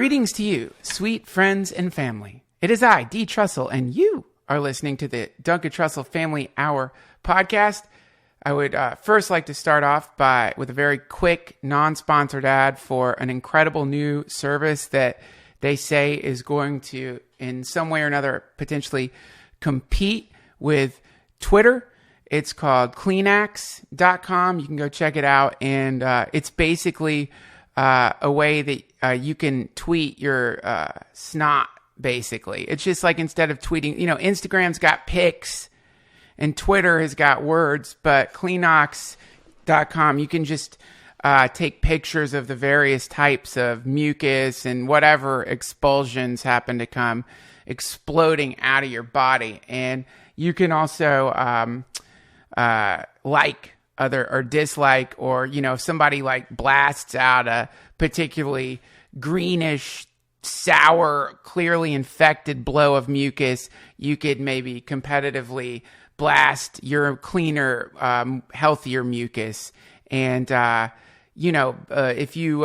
Greetings to you, sweet friends and family. It is I, D. Trussell, and you are listening to the Duncan Trussell Family Hour podcast. I would first like to start off with a very quick, non-sponsored ad for an incredible new service that they say is going to, in some way or another, potentially compete with Twitter. It's called Cleanax.com. You can go check it out, and it's basically a way that you can tweet your snot, basically. It's just like instead of tweeting, Instagram's got pics and Twitter has got words, but Cleanox.com, you can just take pictures of the various types of mucus and whatever expulsions happen to come exploding out of your body. And you can also like other or dislike, or if somebody like blasts out a particularly greenish, sour, clearly infected blow of mucus, you could maybe competitively blast your cleaner, healthier mucus. And if you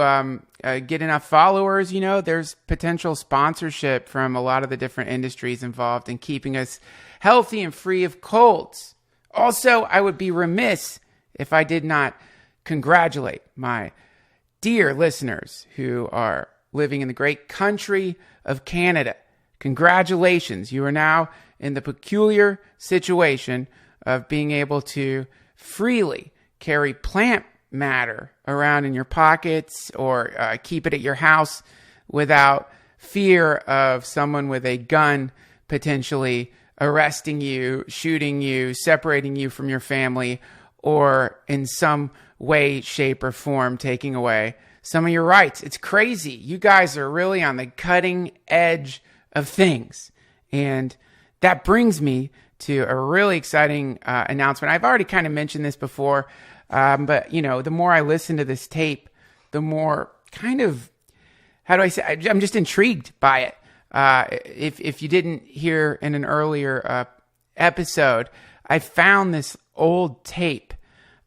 get enough followers, there's potential sponsorship from a lot of the different industries involved in keeping us healthy and free of colds. Also, I would be remiss if I did not congratulate my dear listeners who are living in the great country of Canada. Congratulations. You are now in the peculiar situation of being able to freely carry plant matter around in your pockets or keep it at your house without fear of someone with a gun potentially arresting you, shooting you, separating you from your family, or in some way, shape, or form taking away some of your rights. It's crazy. You guys are really on the cutting edge of things. And that brings me to a really exciting announcement. I've already kind of mentioned this before, but, the more I listen to this tape, the more kind of, how do I say, I'm just intrigued by it. If you didn't hear in an earlier episode, I found this old tape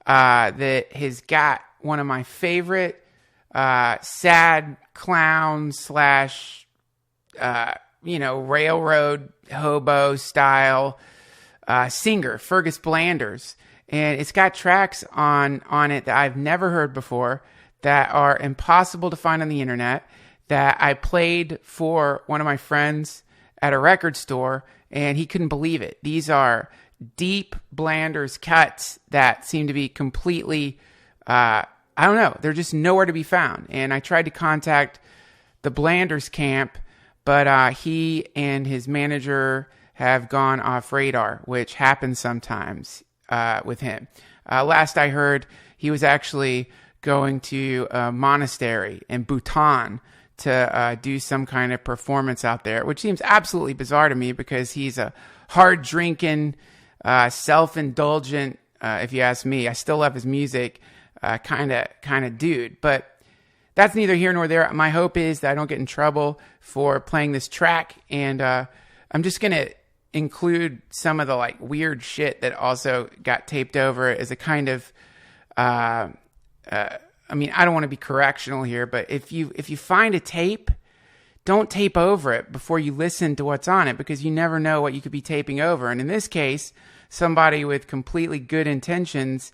that has got one of my favorite sad clown slash railroad hobo style singer, Fergus Blanders. And it's got tracks on it that I've never heard before, that are impossible to find on the internet, that I played for one of my friends at a record store, and he couldn't believe it. These are deep Blanders cuts that seem to be completely, I don't know, they're just nowhere to be found. And I tried to contact the Blanders camp, but he and his manager have gone off radar, which happens sometimes with him. Last I heard, he was actually going to a monastery in Bhutan to do some kind of performance out there, which seems absolutely bizarre to me because he's a hard-drinking, self-indulgent, if you ask me, I still love his music, kind of dude. But that's neither here nor there. My hope is that I don't get in trouble for playing this track, and I'm just going to include some of the weird shit that also got taped over as a kind of I don't want to be correctional here, but if you find a tape, don't tape over it before you listen to what's on it, because you never know what you could be taping over. And in this case, somebody with completely good intentions,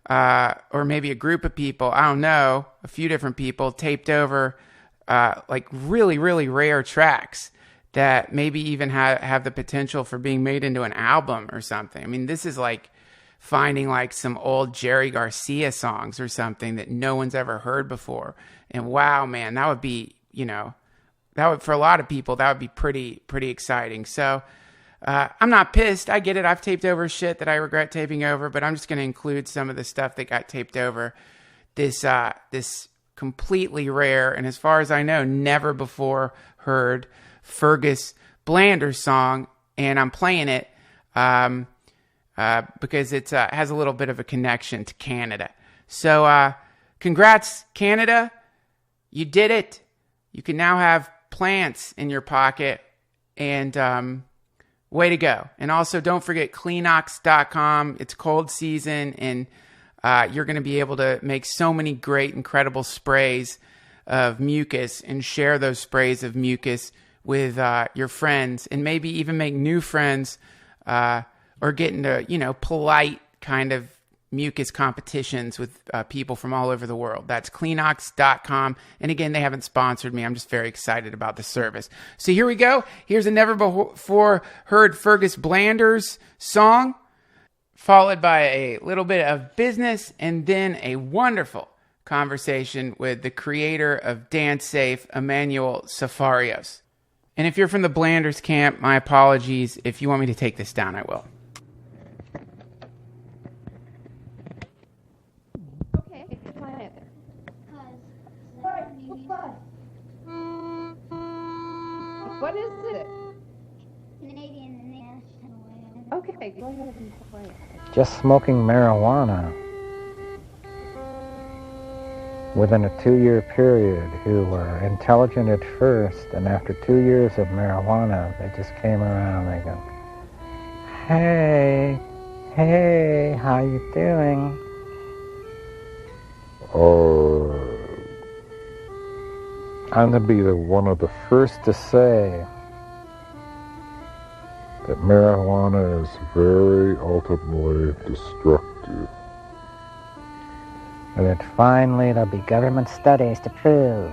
or maybe a group of people, I don't know, a few different people taped over really, really rare tracks that maybe even have the potential for being made into an album or something. I mean, this is like finding some old Jerry Garcia songs or something that no one's ever heard before. And wow, man, that would be, for a lot of people, that would be pretty exciting. So I'm not pissed. I get it. I've taped over shit that I regret taping over, but I'm just going to include some of the stuff that got taped over. This completely rare, and as far as I know, never before heard Fergus Blanders song, and I'm playing it because it has a little bit of a connection to Canada. So congrats, Canada. You did it. You can now have plants in your pocket, and way to go. And also, don't forget Cleanox.com. It's cold season, and you're going to be able to make so many great, incredible sprays of mucus and share those sprays of mucus with your friends, and maybe even make new friends, or get into, polite kind of mucus competitions with people from all over the world. That's Cleanox.com. And again, they haven't sponsored me. I'm just very excited about the service. So here we go. Here's a never before heard Fergus Blanders song, followed by a little bit of business, and then a wonderful conversation with the creator of DanceSafe, Emanuel Sferios. And if you're from the Blanders camp, my apologies. If you want me to take this down, I will. What is it? Canadian national. Okay, go ahead and play it. Just smoking marijuana within a 2-year period, who were intelligent at first, and after 2 years of marijuana, they just came around. They go, hey, how you doing? I'm going to be one of the first to say that marijuana is very ultimately destructive. And that finally there'll be government studies to prove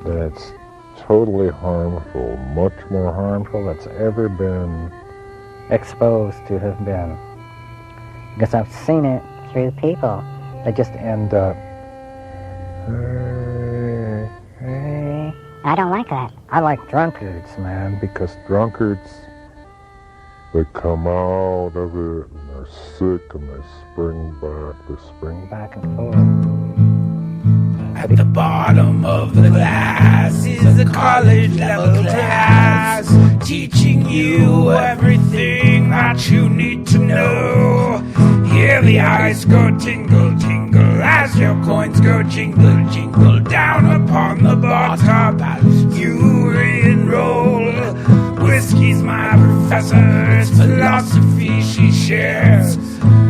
that it's totally harmful, much more harmful than it's ever been exposed to have been. Because I've seen it through people. They just end up, hey. I don't like that. I like drunkards, man, because drunkards, they come out of it and they're sick and they spring back and forth. At the bottom of the glass is a college level class, teaching you everything that you need to know. Hear the eyes go tingle, tingle as your coins go jingle, jingle down upon the bar top as you re-enroll. Whiskey's my professor's philosophy she shares.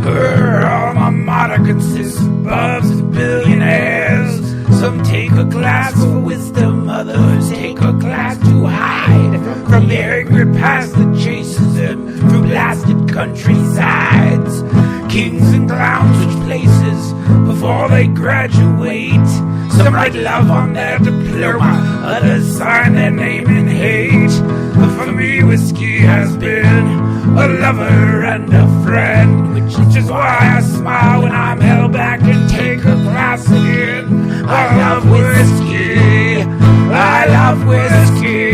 Her alma mater consists of bubs and billionaires. Some take a class for wisdom, others take a class to hide from the angry past that chases them through blasted countrysides. Kings and clowns switch places before they graduate. Some write love on their diploma, others sign their name in hate. But for me, whiskey has been a lover and a friend, which is why I smile when I'm held back and take a glass again. I love whiskey, I love whiskey,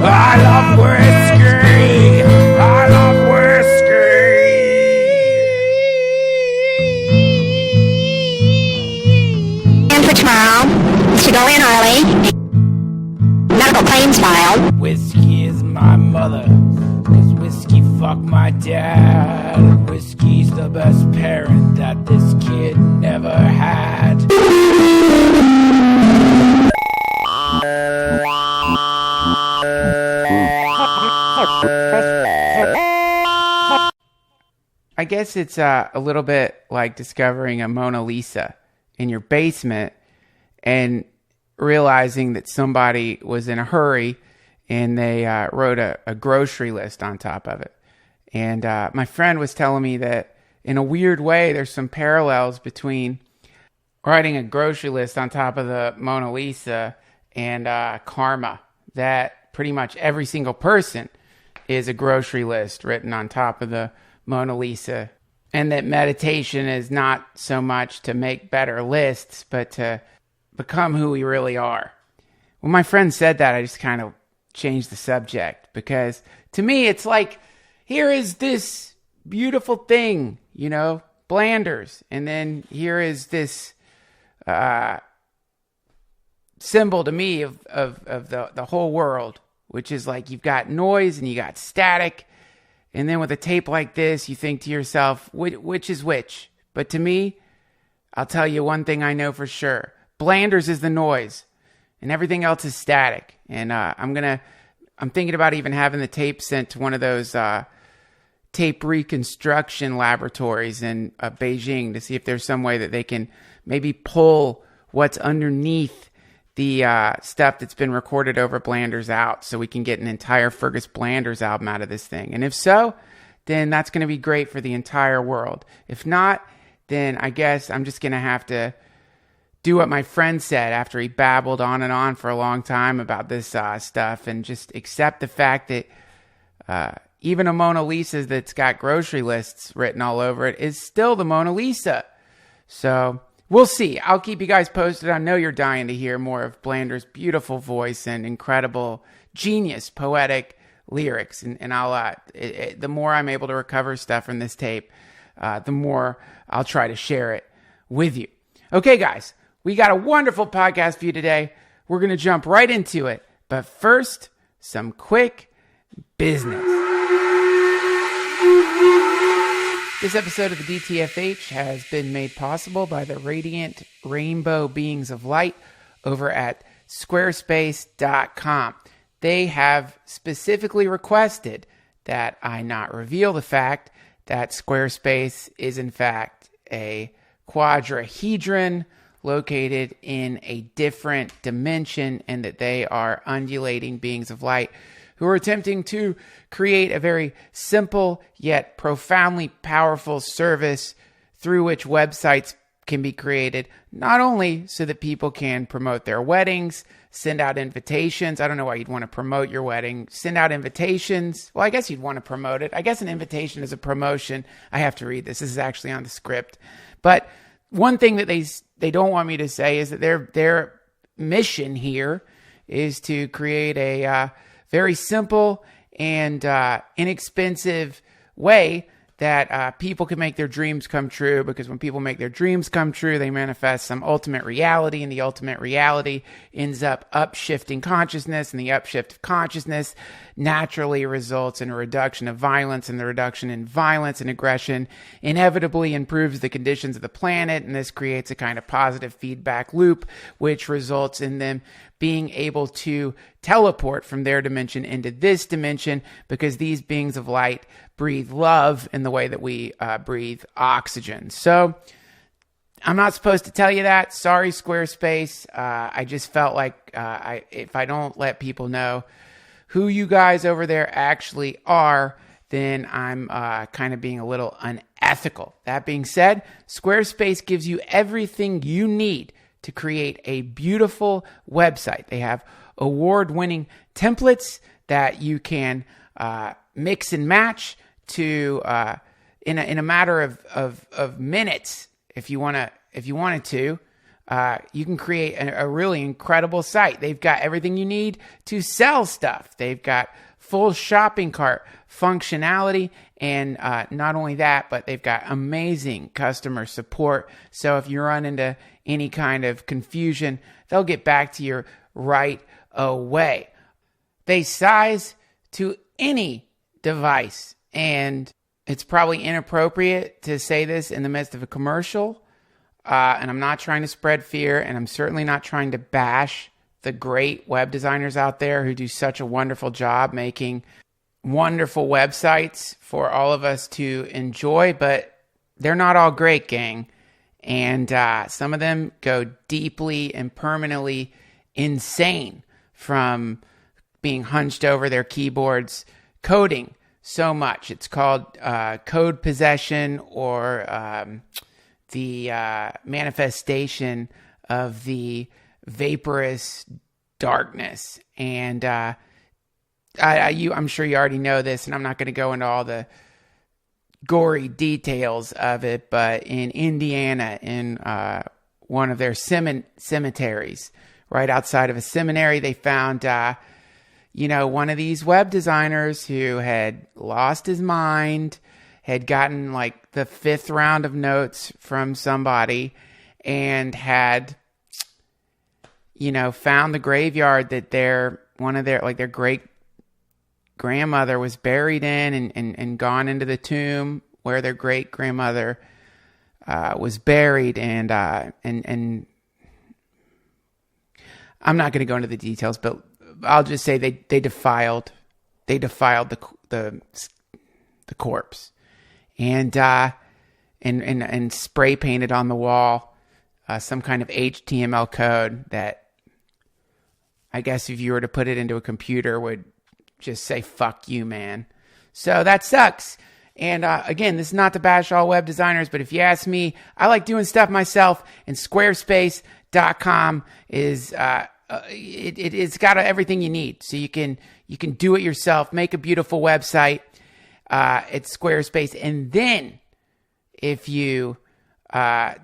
I love whiskey, I love whiskey. And for tomorrow, is to go in early. Medical claims filed. Whiskey is my mother, 'cause whiskey fucked my dad. Whiskey's the best parent that this kid never had. I guess it's a little bit like discovering a Mona Lisa in your basement and realizing that somebody was in a hurry and they wrote a grocery list on top of it. And my friend was telling me that in a weird way, there's some parallels between writing a grocery list on top of the Mona Lisa and karma, that pretty much every single person is a grocery list written on top of the Mona Lisa, and that meditation is not so much to make better lists, but to become who we really are. When my friend said that, I just kind of changed the subject, because to me, it's like, here is this beautiful thing, Blanders, and then here is this symbol to me of the whole world, which is like you've got noise and you got static. And then with a tape like this, you think to yourself, which is which? But to me, I'll tell you one thing I know for sure. Blanders is the noise, and everything else is static. And I'm thinking about even having the tape sent to one of those tape reconstruction laboratories in Beijing to see if there's some way that they can maybe pull what's underneath the stuff that's been recorded over Blander's Out, so we can get an entire Fergus Blanders album out of this thing. And if so, then that's going to be great for the entire world. If not, then I guess I'm just going to have to do what my friend said after he babbled on and on for a long time about this stuff, and just accept the fact that even a Mona Lisa that's got grocery lists written all over it is still the Mona Lisa. So we'll see. I'll keep you guys posted. I know you're dying to hear more of Blander's beautiful voice and incredible genius, poetic lyrics. And I'll the more I'm able to recover stuff from this tape, the more I'll try to share it with you. Okay, guys, we got a wonderful podcast for you today. We're going to jump right into it. But first, some quick business. This episode of the DTFH has been made possible by the radiant rainbow beings of light over at squarespace.com. They have specifically requested that I not reveal the fact that Squarespace is in fact a quadrahedron located in a different dimension, and that they are undulating beings of light who are attempting to create a very simple yet profoundly powerful service through which websites can be created, not only so that people can promote their weddings, send out invitations. I don't know why you'd want to promote your wedding. Send out invitations. Well, I guess you'd want to promote it. I guess an invitation is a promotion. I have to read this. This is actually on the script. But one thing that they don't want me to say is that their mission here is to create a very simple and inexpensive way that people can make their dreams come true, because when people make their dreams come true, they manifest some ultimate reality, and the ultimate reality ends up upshifting consciousness, and the upshift of consciousness naturally results in a reduction of violence, and the reduction in violence and aggression inevitably improves the conditions of the planet, and this creates a kind of positive feedback loop, which results in them being able to teleport from their dimension into this dimension, because these beings of light breathe love in the way that we breathe oxygen. So I'm not supposed to tell you that. Sorry, Squarespace. I just felt like if I don't let people know who you guys over there actually are, then I'm kind of being a little unethical. That being said, Squarespace gives you everything you need to create a beautiful website. They have award-winning templates that you can mix and match to in a matter of minutes. If you wanted to, you can create a really incredible site. They've got everything you need to sell stuff. They've got full shopping cart functionality, and not only that, but they've got amazing customer support. So if you run into any kind of confusion, they'll get back to you right away. They size to any device, and it's probably inappropriate to say this in the midst of a commercial, and I'm not trying to spread fear, and I'm certainly not trying to bash the great web designers out there who do such a wonderful job making wonderful websites for all of us to enjoy, but they're not all great, gang. And some of them go deeply and permanently insane from being hunched over their keyboards coding so much. It's called code possession, or the manifestation of the vaporous darkness. And I'm sure you already know this, and I'm not going to go into all the gory details of it, but in Indiana, in one of their cemeteries, right outside of a seminary, they found, one of these web designers who had lost his mind, had gotten like the 5th round of notes from somebody, and had, found the graveyard that their great grandmother was buried in, and gone into the tomb where their great grandmother was buried, and I'm not going to go into the details, but I'll just say they defiled the corpse, and spray painted on the wall some kind of HTML code that I guess if you were to put it into a computer would just say, fuck you, man. So that sucks. And again, this is not to bash all web designers, but if you ask me, I like doing stuff myself, and Squarespace.com is it's got everything you need. So you can do it yourself, make a beautiful website at Squarespace, and then if you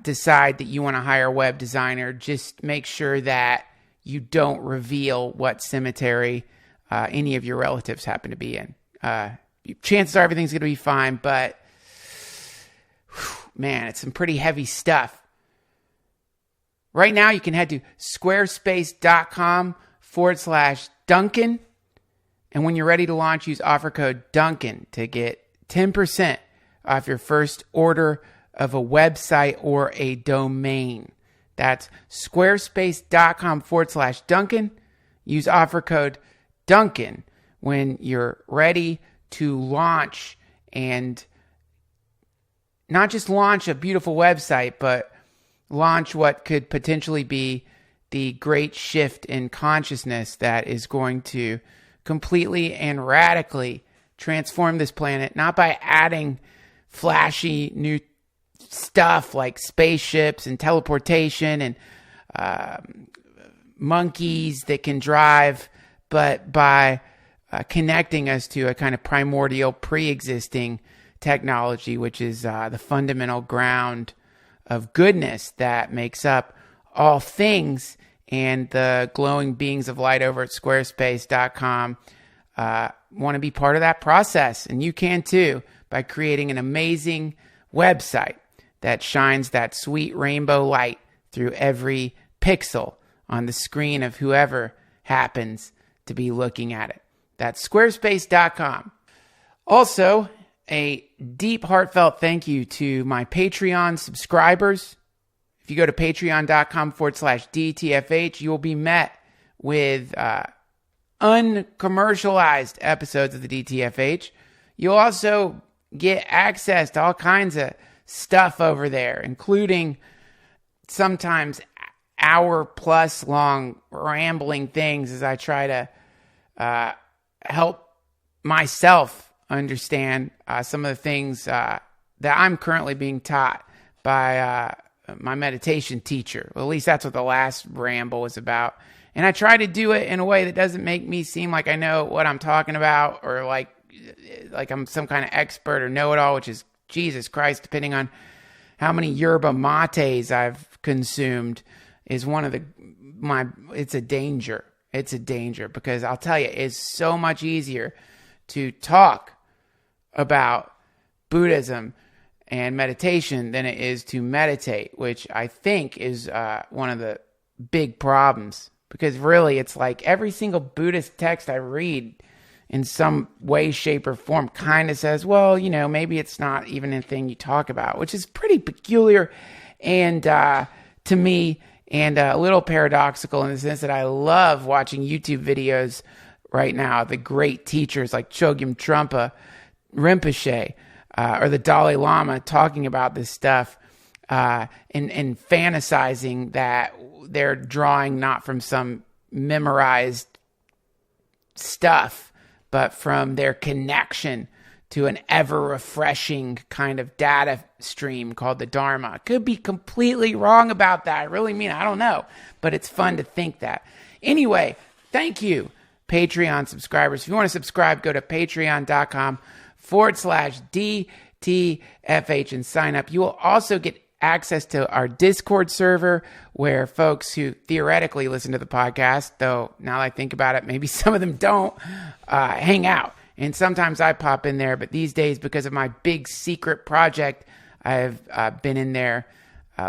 decide that you want to hire a web designer, just make sure that you don't reveal what cemetery any of your relatives happen to be in. Chances are everything's going to be fine, but man, it's some pretty heavy stuff. Right now, you can head to squarespace.com/Duncan. And when you're ready to launch, use offer code Duncan to get 10% off your first order of a website or a domain. That's squarespace.com/Duncan. Use offer code Duncan when you're ready to launch, and not just launch a beautiful website, but launch what could potentially be the great shift in consciousness that is going to completely and radically transform this planet, not by adding flashy new stuff like spaceships and teleportation and monkeys that can drive, but by connecting us to a kind of primordial pre-existing technology, which is the fundamental ground of goodness that makes up all things. And the glowing beings of light over at squarespace.com want to be part of that process. And you can too, by creating an amazing website that shines that sweet rainbow light through every pixel on the screen of whoever happens to be looking at it. That's squarespace.com. Also, a deep, heartfelt thank you to my Patreon subscribers. If you go to patreon.com/DTFH, you will be met with uncommercialized episodes of the DTFH. You'll also get access to all kinds of stuff over there, including sometimes hour-plus long rambling things as I try to help myself understand some of the things that I'm currently being taught by my meditation teacher. Well, at least that's what the last ramble was about. And I try to do it in a way that doesn't make me seem like I know what I'm talking about, or like I'm some kind of expert or know-it-all, which is Jesus Christ, depending on how many yerba mates I've consumed, is one of it's a danger. It's a danger, because I'll tell you, it's so much easier to talk about Buddhism and meditation than it is to meditate, which I think is one of the big problems. Because really, it's like every single Buddhist text I read in some way, shape, or form kind of says, well, maybe it's not even a thing you talk about, which is pretty peculiar and to me, and a little paradoxical in the sense that I love watching YouTube videos right now, the great teachers like Chogyam Trungpa Rinpoche, or the Dalai Lama talking about this stuff and fantasizing that they're drawing not from some memorized stuff, but from their connection to an ever-refreshing kind of data stream called the Dharma. Could be completely wrong about that. I really mean, I don't know, but it's fun to think that. Anyway, thank you, Patreon subscribers. If you want to subscribe, go to patreon.com/DTFH and sign up. You will also get access to our Discord server, where folks who theoretically listen to the podcast, though now that I think about it, maybe some of them don't, hang out. And sometimes I pop in there, but these days, because of my big secret project, I've been in there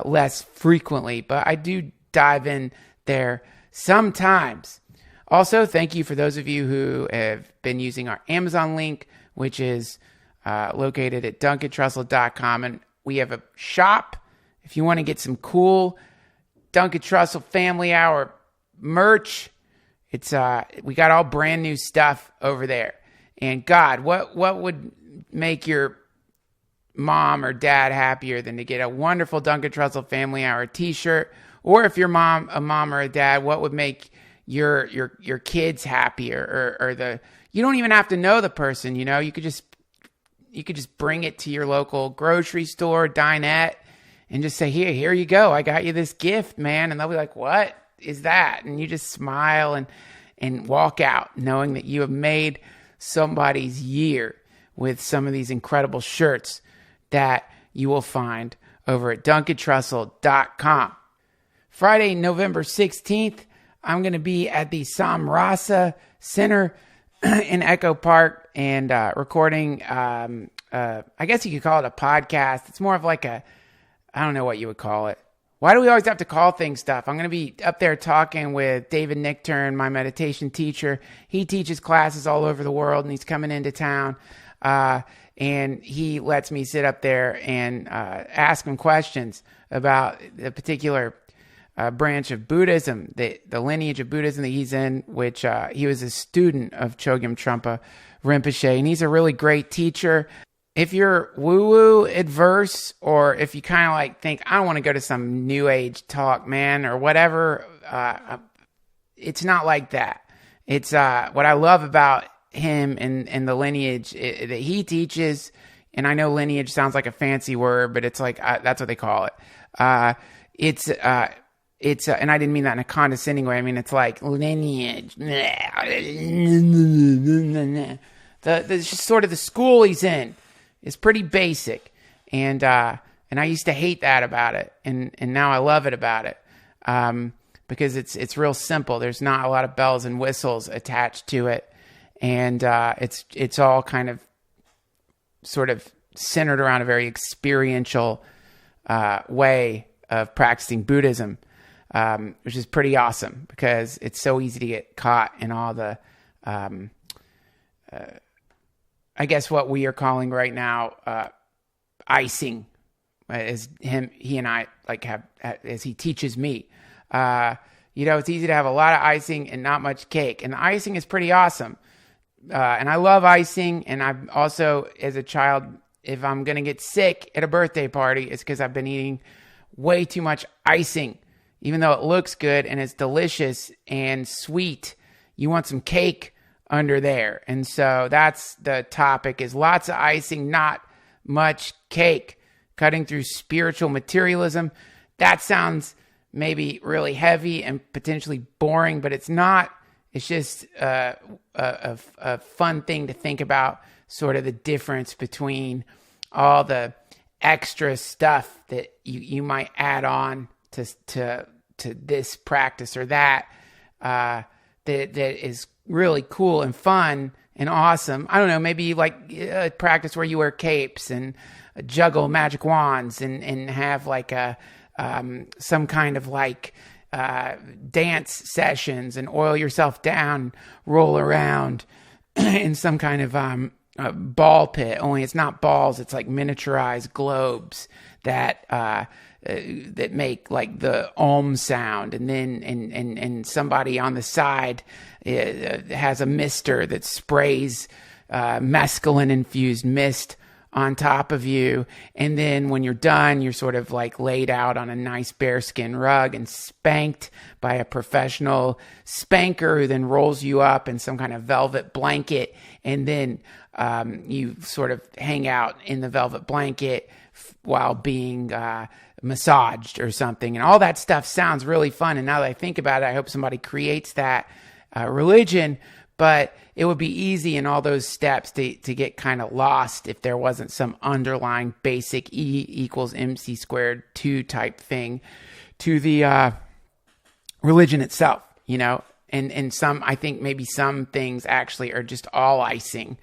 less frequently, but I do dive in there sometimes. Also, thank you for those of you who have been using our Amazon link, which is located at duncantrussell.com. And we have a shop if you want to get some cool Duncan Trussell Family Hour merch. It's we got all brand new stuff over there. And God, what would make your mom or dad happier than to get a wonderful Duncan Trussell Family Hour t-shirt? Or if you're a mom or a dad, what would make your kids happier? Or you don't even have to know the person, you know, you could just bring it to your local grocery store, dinette, and just say, here you go. I got you this gift, man. And they'll be like, what is that? And you just smile and walk out knowing that you have made somebody's year with some of these incredible shirts that you will find over at duncantrussell.com. Friday, November 16th, I'm going to be at the Samrasa Center in Echo Park and recording, I guess you could call it a podcast. It's more of like I don't know what you would call it. Why do we always have to call things stuff? I'm going to be up there talking with David Nickturn, my meditation teacher. He teaches classes all over the world, and he's coming into town. And he lets me sit up there and ask him questions about a particular branch of Buddhism, the lineage of Buddhism that he's in, which he was a student of Chogyam Trungpa Rinpoche, and he's a really great teacher. If you're woo-woo adverse, or if you kind of like think, I don't want to go to some new age talk, man, or whatever, it's not like that. It's what I love about him and the lineage that he teaches, and I know lineage sounds like a fancy word, but it's like that's what they call it. It's and I didn't mean that in a condescending way. I mean, it's like lineage. The sort of the school he's in is pretty basic, and I used to hate that about it, and now I love it about it, because it's real simple. There's not a lot of bells and whistles attached to it, and it's all kind of sort of centered around a very experiential way of practicing Buddhism, which is pretty awesome because it's so easy to get caught in all the I guess what we are calling right now icing, as he and I like have, as he teaches me. You know, it's easy to have a lot of icing and not much cake, and the icing is pretty awesome. And I love icing, and I've also, as a child, if I'm going to get sick at a birthday party, it's because I've been eating way too much icing. Even though it looks good and it's delicious and sweet, you want some cake under there. And so that's the topic, is lots of icing, not much cake. Cutting through spiritual materialism. That sounds maybe really heavy and potentially boring, but it's not. It's just a fun thing to think about, sort of the difference between all the extra stuff that you might add on to this practice or that is really cool and fun and awesome. I don't know, maybe like a practice where you wear capes and juggle magic wands and have like some kind of like dance sessions and oil yourself down, roll around in some kind of ball pit. Only it's not balls; it's like miniaturized globes that make like the Om sound, and then and somebody on the side has a mister that sprays mescaline infused mist on top of you, and then when you're done, you're sort of like laid out on a nice bearskin rug and spanked by a professional spanker who then rolls you up in some kind of velvet blanket, and then you sort of hang out in the velvet blanket while being massaged or something. And all that stuff sounds really fun, and now that I think about it, I hope somebody creates that religion. But it would be easy in all those steps to get kind of lost if there wasn't some underlying basic E equals MC squared 2 type thing to the religion itself, you know? And some, I think maybe some things actually are just all icing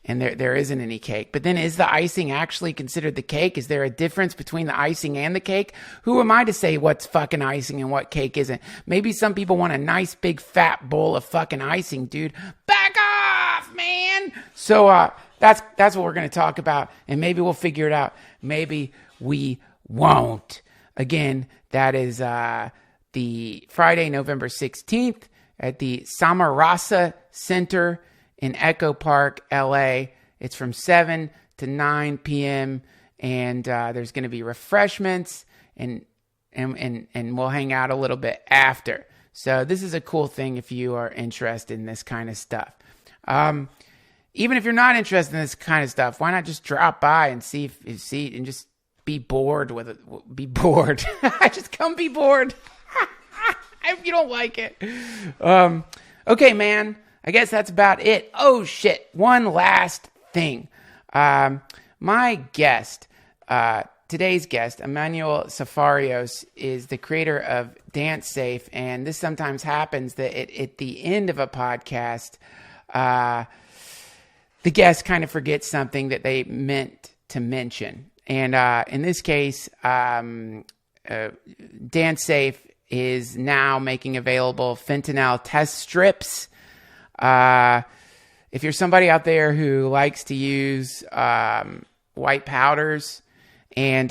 and there isn't any cake. But then is the icing actually considered the cake? Is there a difference between the icing and the cake? Who am I to say what's fucking icing and what cake isn't? Maybe some people want a nice big fat bowl of fucking icing, dude. Back off, man! So that's what we're going to talk about, and maybe we'll figure it out. Maybe we won't. Again, that is the Friday, November 16th at the Samrasa Center in Echo Park, LA. It's from 7 to 9 p.m. and there's going to be refreshments, and we'll hang out a little bit after. So this is a cool thing if you are interested in this kind of stuff. Even if you're not interested in this kind of stuff, why not just drop by and see if you see and just be bored with it. Be bored. Just come be bored. If you don't like it. Okay, man. I guess that's about it. Oh, shit. One last thing. My guest, today's guest, Emanuel Sferios, is the creator of DanceSafe, and this sometimes happens that at the end of a podcast, the guest kind of forgets something that they meant to mention. And in this case, DanceSafe is now making available fentanyl test strips. If you're somebody out there who likes to use white powders, and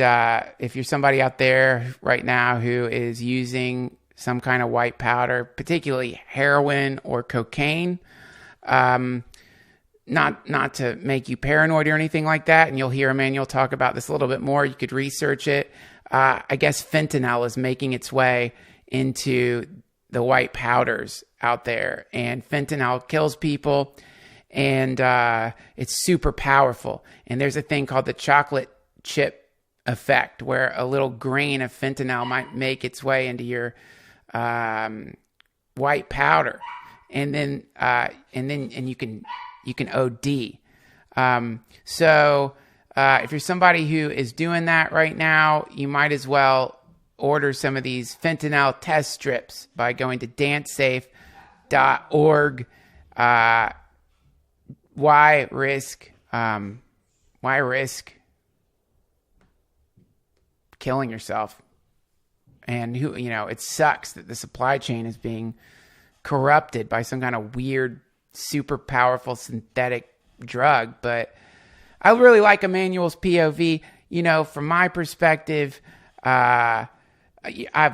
if you're somebody out there right now who is using some kind of white powder, particularly heroin or cocaine, not to make you paranoid or anything like that, and you'll hear Emanuel talk about this a little bit more. You could research it. I guess fentanyl is making its way into the white powders out there, and fentanyl kills people, and it's super powerful. And there's a thing called the chocolate chip effect, where a little grain of fentanyl might make its way into your white powder, and then you can OD. So if you're somebody who is doing that right now, you might as well order some of these fentanyl test strips by going to dancesafe.org. Why risk killing yourself? And it sucks that the supply chain is being corrupted by some kind of weird, super powerful synthetic drug. But I really like Emanuel's POV. From my perspective, I've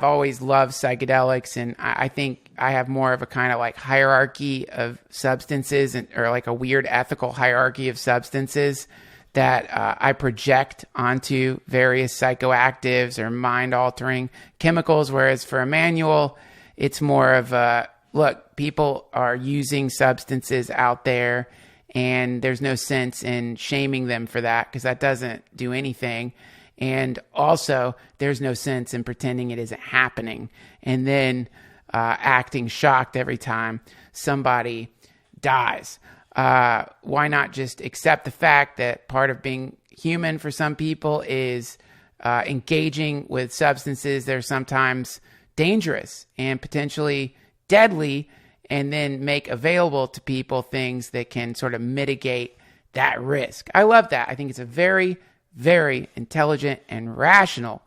always loved psychedelics, and I think I have more of a kind of like hierarchy of substances, or like a weird ethical hierarchy of substances that I project onto various psychoactives or mind-altering chemicals, whereas for Emanuel, it's more of a, look, people are using substances out there, and there's no sense in shaming them for that, because that doesn't do anything. And also, there's no sense in pretending it isn't happening and then acting shocked every time somebody dies. Why not just accept the fact that part of being human for some people is engaging with substances that are sometimes dangerous and potentially deadly, and then make available to people things that can sort of mitigate that risk. I love that. I think it's a very, very intelligent and rational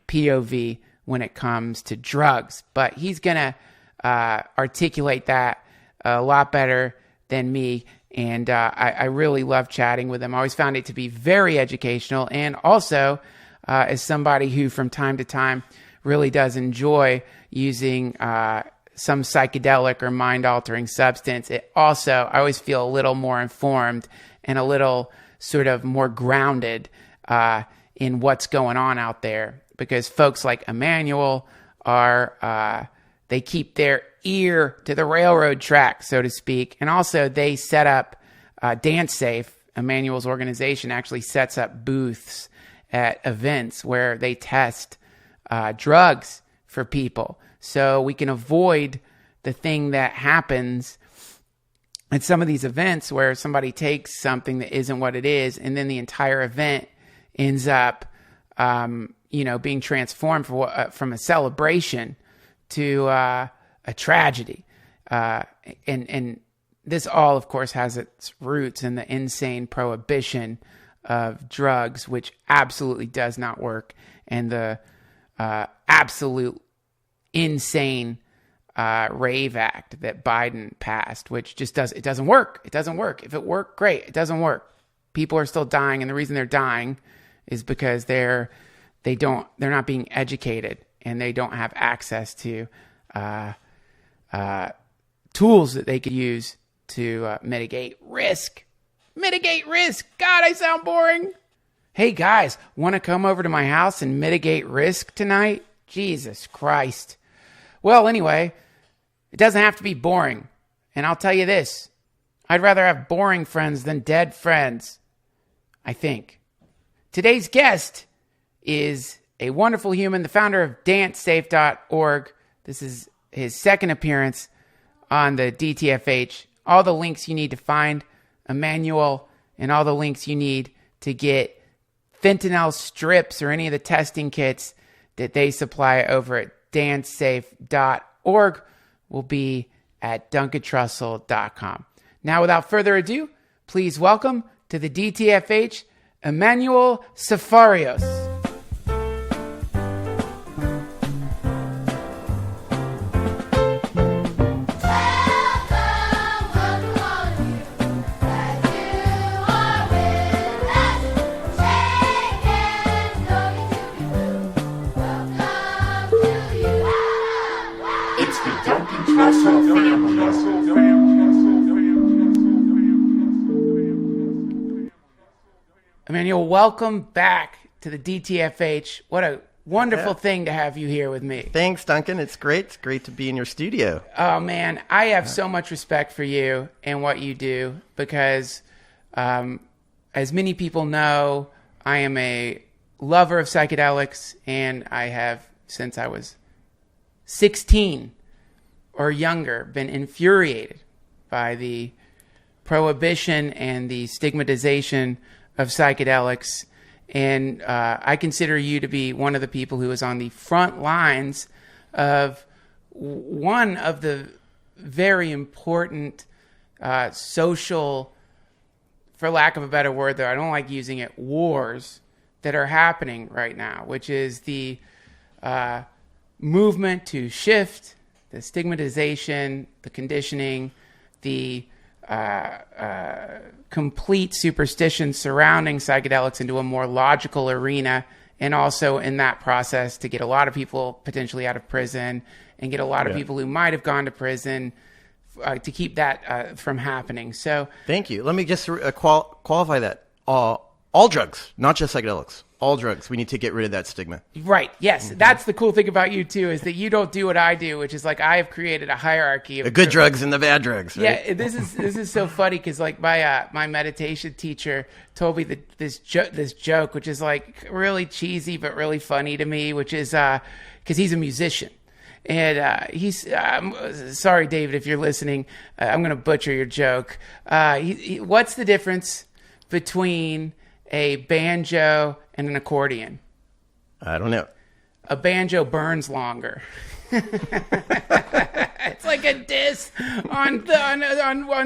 POV when it comes to drugs. But he's going to articulate that a lot better than me. And I really love chatting with him. I always found it to be very educational. And also, as somebody who from time to time really does enjoy using some psychedelic or mind-altering substance, I always feel a little more informed and a little sort of more grounded in what's going on out there, because folks like Emanuel they keep their ear to the railroad track, so to speak. And also they set up DanceSafe, Emanuel's organization, actually sets up booths at events where they test drugs for people, so we can avoid the thing that happens at some of these events where somebody takes something that isn't what it is, and then the entire event ends up, being transformed from a celebration to a tragedy. And this all, of course, has its roots in the insane prohibition of drugs, which absolutely does not work, and the absolute insane Rave Act that Biden passed, which just doesn't work. It doesn't work. If it worked, great. It doesn't work. People are still dying, and the reason they're dying is because they're not being educated, and they don't have access to tools that they could use to mitigate risk. God, I sound boring. Hey guys, want to come over to my house and mitigate risk tonight? Jesus Christ. Well, anyway, it doesn't have to be boring. And I'll tell you this, I'd rather have boring friends than dead friends, I think. Today's guest is a wonderful human, the founder of DanceSafe.org. This is his second appearance on the DTFH. All the links you need to find Emanuel and all the links you need to get fentanyl strips or any of the testing kits that they supply over at DanceSafe.org will be at DuncanTrussell.com. Now, without further ado, please welcome to the DTFH, Emanuel Sferios. Emanuel, welcome back to the DTFH. What a wonderful thing to have you here with me. Thanks, Duncan. It's great. It's great to be in your studio. Oh, man. I have so much respect for you and what you do because, as many people know, I am a lover of psychedelics, and I have, since I was 16 or younger, been infuriated by the prohibition and the stigmatization of psychedelics. And I consider you to be one of the people who is on the front lines of one of the very important social, for lack of a better word, though I don't like using it, wars that are happening right now, which is the movement to shift the stigmatization, the conditioning, the complete superstition surrounding psychedelics into a more logical arena, and also in that process to get a lot of people potentially out of prison and get a lot of people who might have gone to prison to keep that from happening. So thank you. Let me just qualify that. All drugs, not just psychedelics. All drugs. We need to get rid of that stigma. Right. Yes. That's the cool thing about you, too, is that you don't do what I do, which is like I have created a hierarchy of the good drugs and the bad drugs. Right? Yeah. This is so funny because like my meditation teacher told me that this joke, which is like really cheesy but really funny to me, which is because he's a musician. And he's sorry, David, if you're listening, I'm going to butcher your joke. What's the difference between a banjo and an accordion? I don't know. A banjo burns longer. It's like a diss on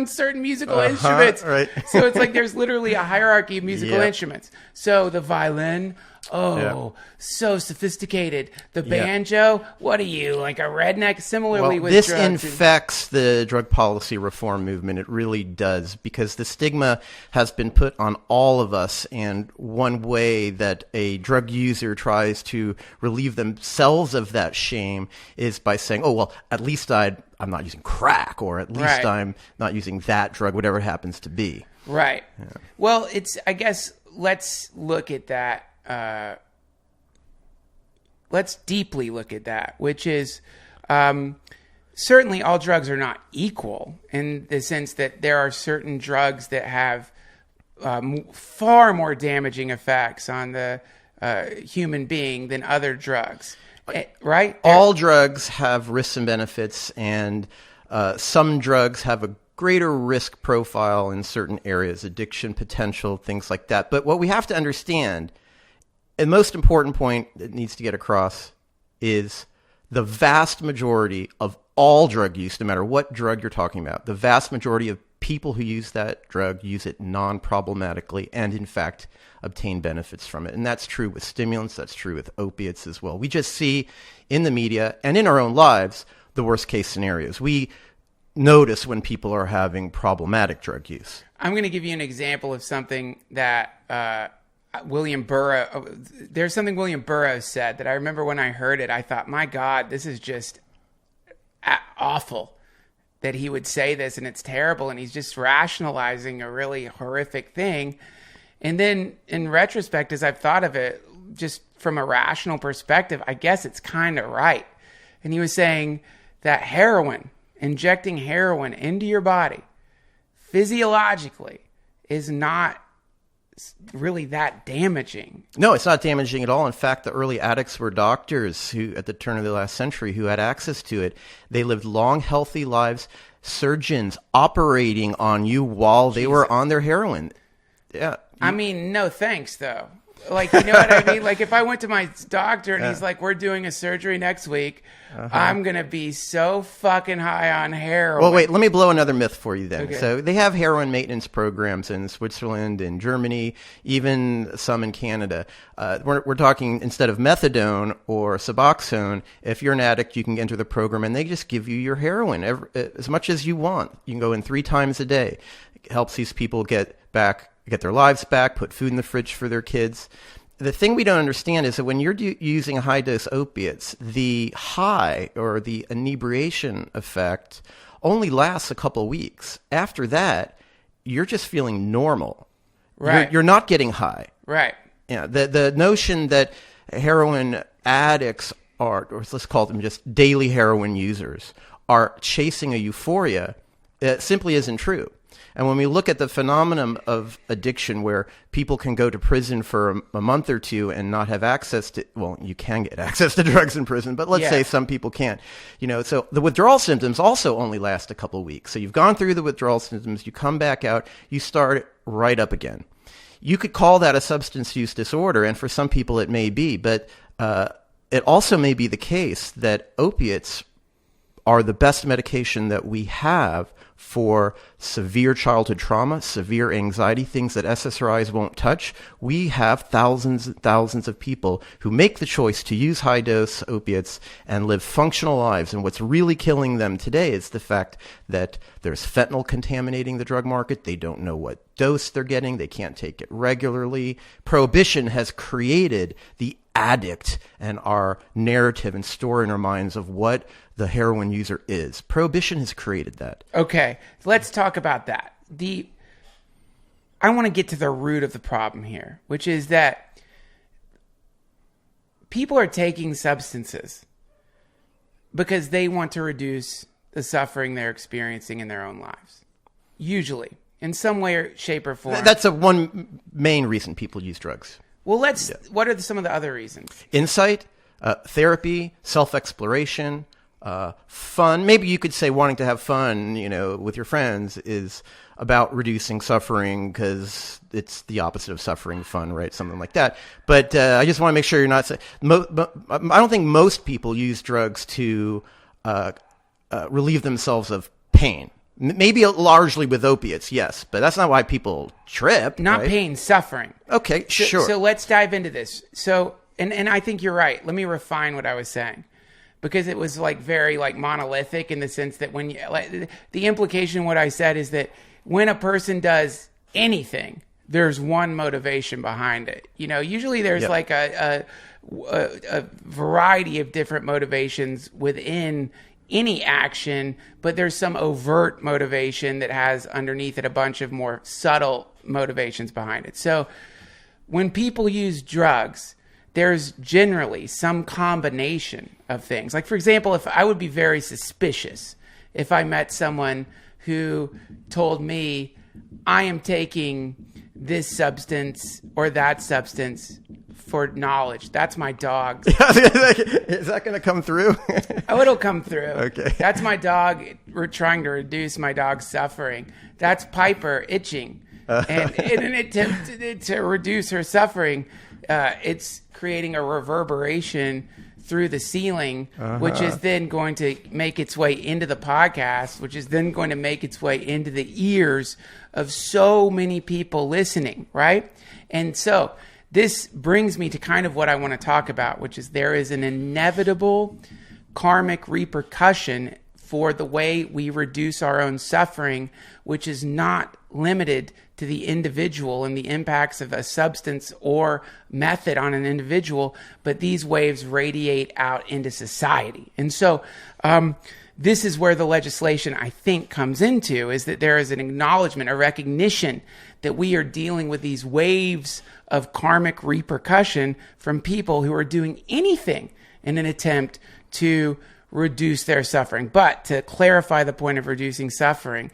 certain musical instruments. Right. So it's like there's literally a hierarchy of musical instruments. So the violin, so sophisticated. The banjo, what are you, like a redneck? Similarly with this drugs. infects the drug policy reform movement. It really does, because the stigma has been put on all of us, and one way that a drug user tries to relieve themselves of that shame is by saying, oh, well, at least I'm not using crack, or at least I'm not using that drug, whatever it happens to be. Right. Yeah. Well, I guess let's look at that. Let's deeply look at that, which is certainly all drugs are not equal in the sense that there are certain drugs that have far more damaging effects on the human being than other drugs, right? All drugs have risks and benefits, and some drugs have a greater risk profile in certain areas, addiction potential, things like that. But what we have to understand, and the most important point that needs to get across, is the vast majority of all drug use, no matter what drug you're talking about, the vast majority of people who use that drug use it non-problematically and, in fact, obtain benefits from it. And that's true with stimulants. That's true with opiates as well. We just see in the media and in our own lives the worst case scenarios. We notice when people are having problematic drug use. I'm going to give you an example of something that William Burroughs said that I remember when I heard it, I thought, my God, this is just awful that he would say this, and it's terrible, and he's just rationalizing a really horrific thing. And then in retrospect, as I've thought of it, just from a rational perspective, I guess it's kind of right. And he was saying that injecting heroin into your body, physiologically, is not really that damaging. No, it's not damaging at all. In fact, the early addicts were doctors who, at the turn of the last century, who had access to it. They lived long, healthy lives. Surgeons operating on you while they were on their heroin. Yeah. I mean, no thanks, though. Like, you know what I mean? Like, if I went to my doctor and he's like, we're doing a surgery next week, I'm going to be so fucking high on heroin. Well, wait, let me blow another myth for you then. Okay. So they have heroin maintenance programs in Switzerland and Germany, even some in Canada. We're talking, instead of methadone or Suboxone, if you're an addict, you can enter the program and they just give you your heroin as much as you want. You can go in 3 times a day. It helps these people get their lives back, put food in the fridge for their kids. The thing we don't understand is that when you're using high-dose opiates, the high or the inebriation effect only lasts a couple of weeks. After that, you're just feeling normal. Right. You're not getting high. Right. Yeah. The notion that heroin addicts are, or let's call them just daily heroin users, are chasing a euphoria, it simply isn't true. And when we look at the phenomenon of addiction where people can go to prison for a month or two and not have access to, well, you can get access to drugs in prison, but let's say some people can't. So the withdrawal symptoms also only last a couple of weeks. So you've gone through the withdrawal symptoms, you come back out, you start right up again. You could call that a substance use disorder, and for some people it may be, but it also may be the case that opiates are the best medication that we have for severe childhood trauma, severe anxiety, things that SSRIs won't touch. We have thousands and thousands of people who make the choice to use high-dose opiates and live functional lives. And what's really killing them today is the fact that there's fentanyl contaminating the drug market. They don't know what dose they're getting. They can't take it regularly. Prohibition has created the addict and our narrative and story in our minds of what the heroin user is. Prohibition has created that. Okay, let's talk about that. I want to get to the root of the problem here, which is that people are taking substances because they want to reduce the suffering they're experiencing in their own lives. Usually, in some way, shape, or form. That's one main reason people use drugs. Well, what are some of the other reasons? Insight, therapy, self-exploration, fun. Maybe you could say wanting to have fun, with your friends is about reducing suffering because it's the opposite of suffering, fun, right? Something like that. But I just want to make sure you're not saying... I don't think most people use drugs to relieve themselves of pain. Maybe largely with opiates, yes, but that's not why people trip. Not right? pain, suffering. Okay, sure. So let's dive into this. So, and I think you're right. Let me refine what I was saying, because it was very monolithic in the sense that when the implication of what I said is that when a person does anything, there's one motivation behind it. Usually there's a variety of different motivations within any action, but there's some overt motivation that has underneath it a bunch of more subtle motivations behind it. So when people use drugs, there's generally some combination of things. Like, for example, if I would be very suspicious if I met someone who told me, I am taking this substance or that substance for knowledge. That's my dog. Is that going to come through? Oh, it'll come through. Okay. That's my dog. We're trying to reduce my dog's suffering. That's Piper itching. And in an attempt to reduce her suffering, it's creating a reverberation through the ceiling, which is then going to make its way into the podcast, which is then going to make its way into the ears of so many people listening, right? And so this brings me to kind of what I want to talk about, which is there is an inevitable karmic repercussion for the way we reduce our own suffering, which is not limited to the individual and the impacts of a substance or method on an individual, but these waves radiate out into society. And so this is where the legislation, I think, comes into, is that there is an acknowledgement, a recognition that we are dealing with these waves of karmic repercussion from people who are doing anything in an attempt to reduce their suffering. But to clarify the point of reducing suffering,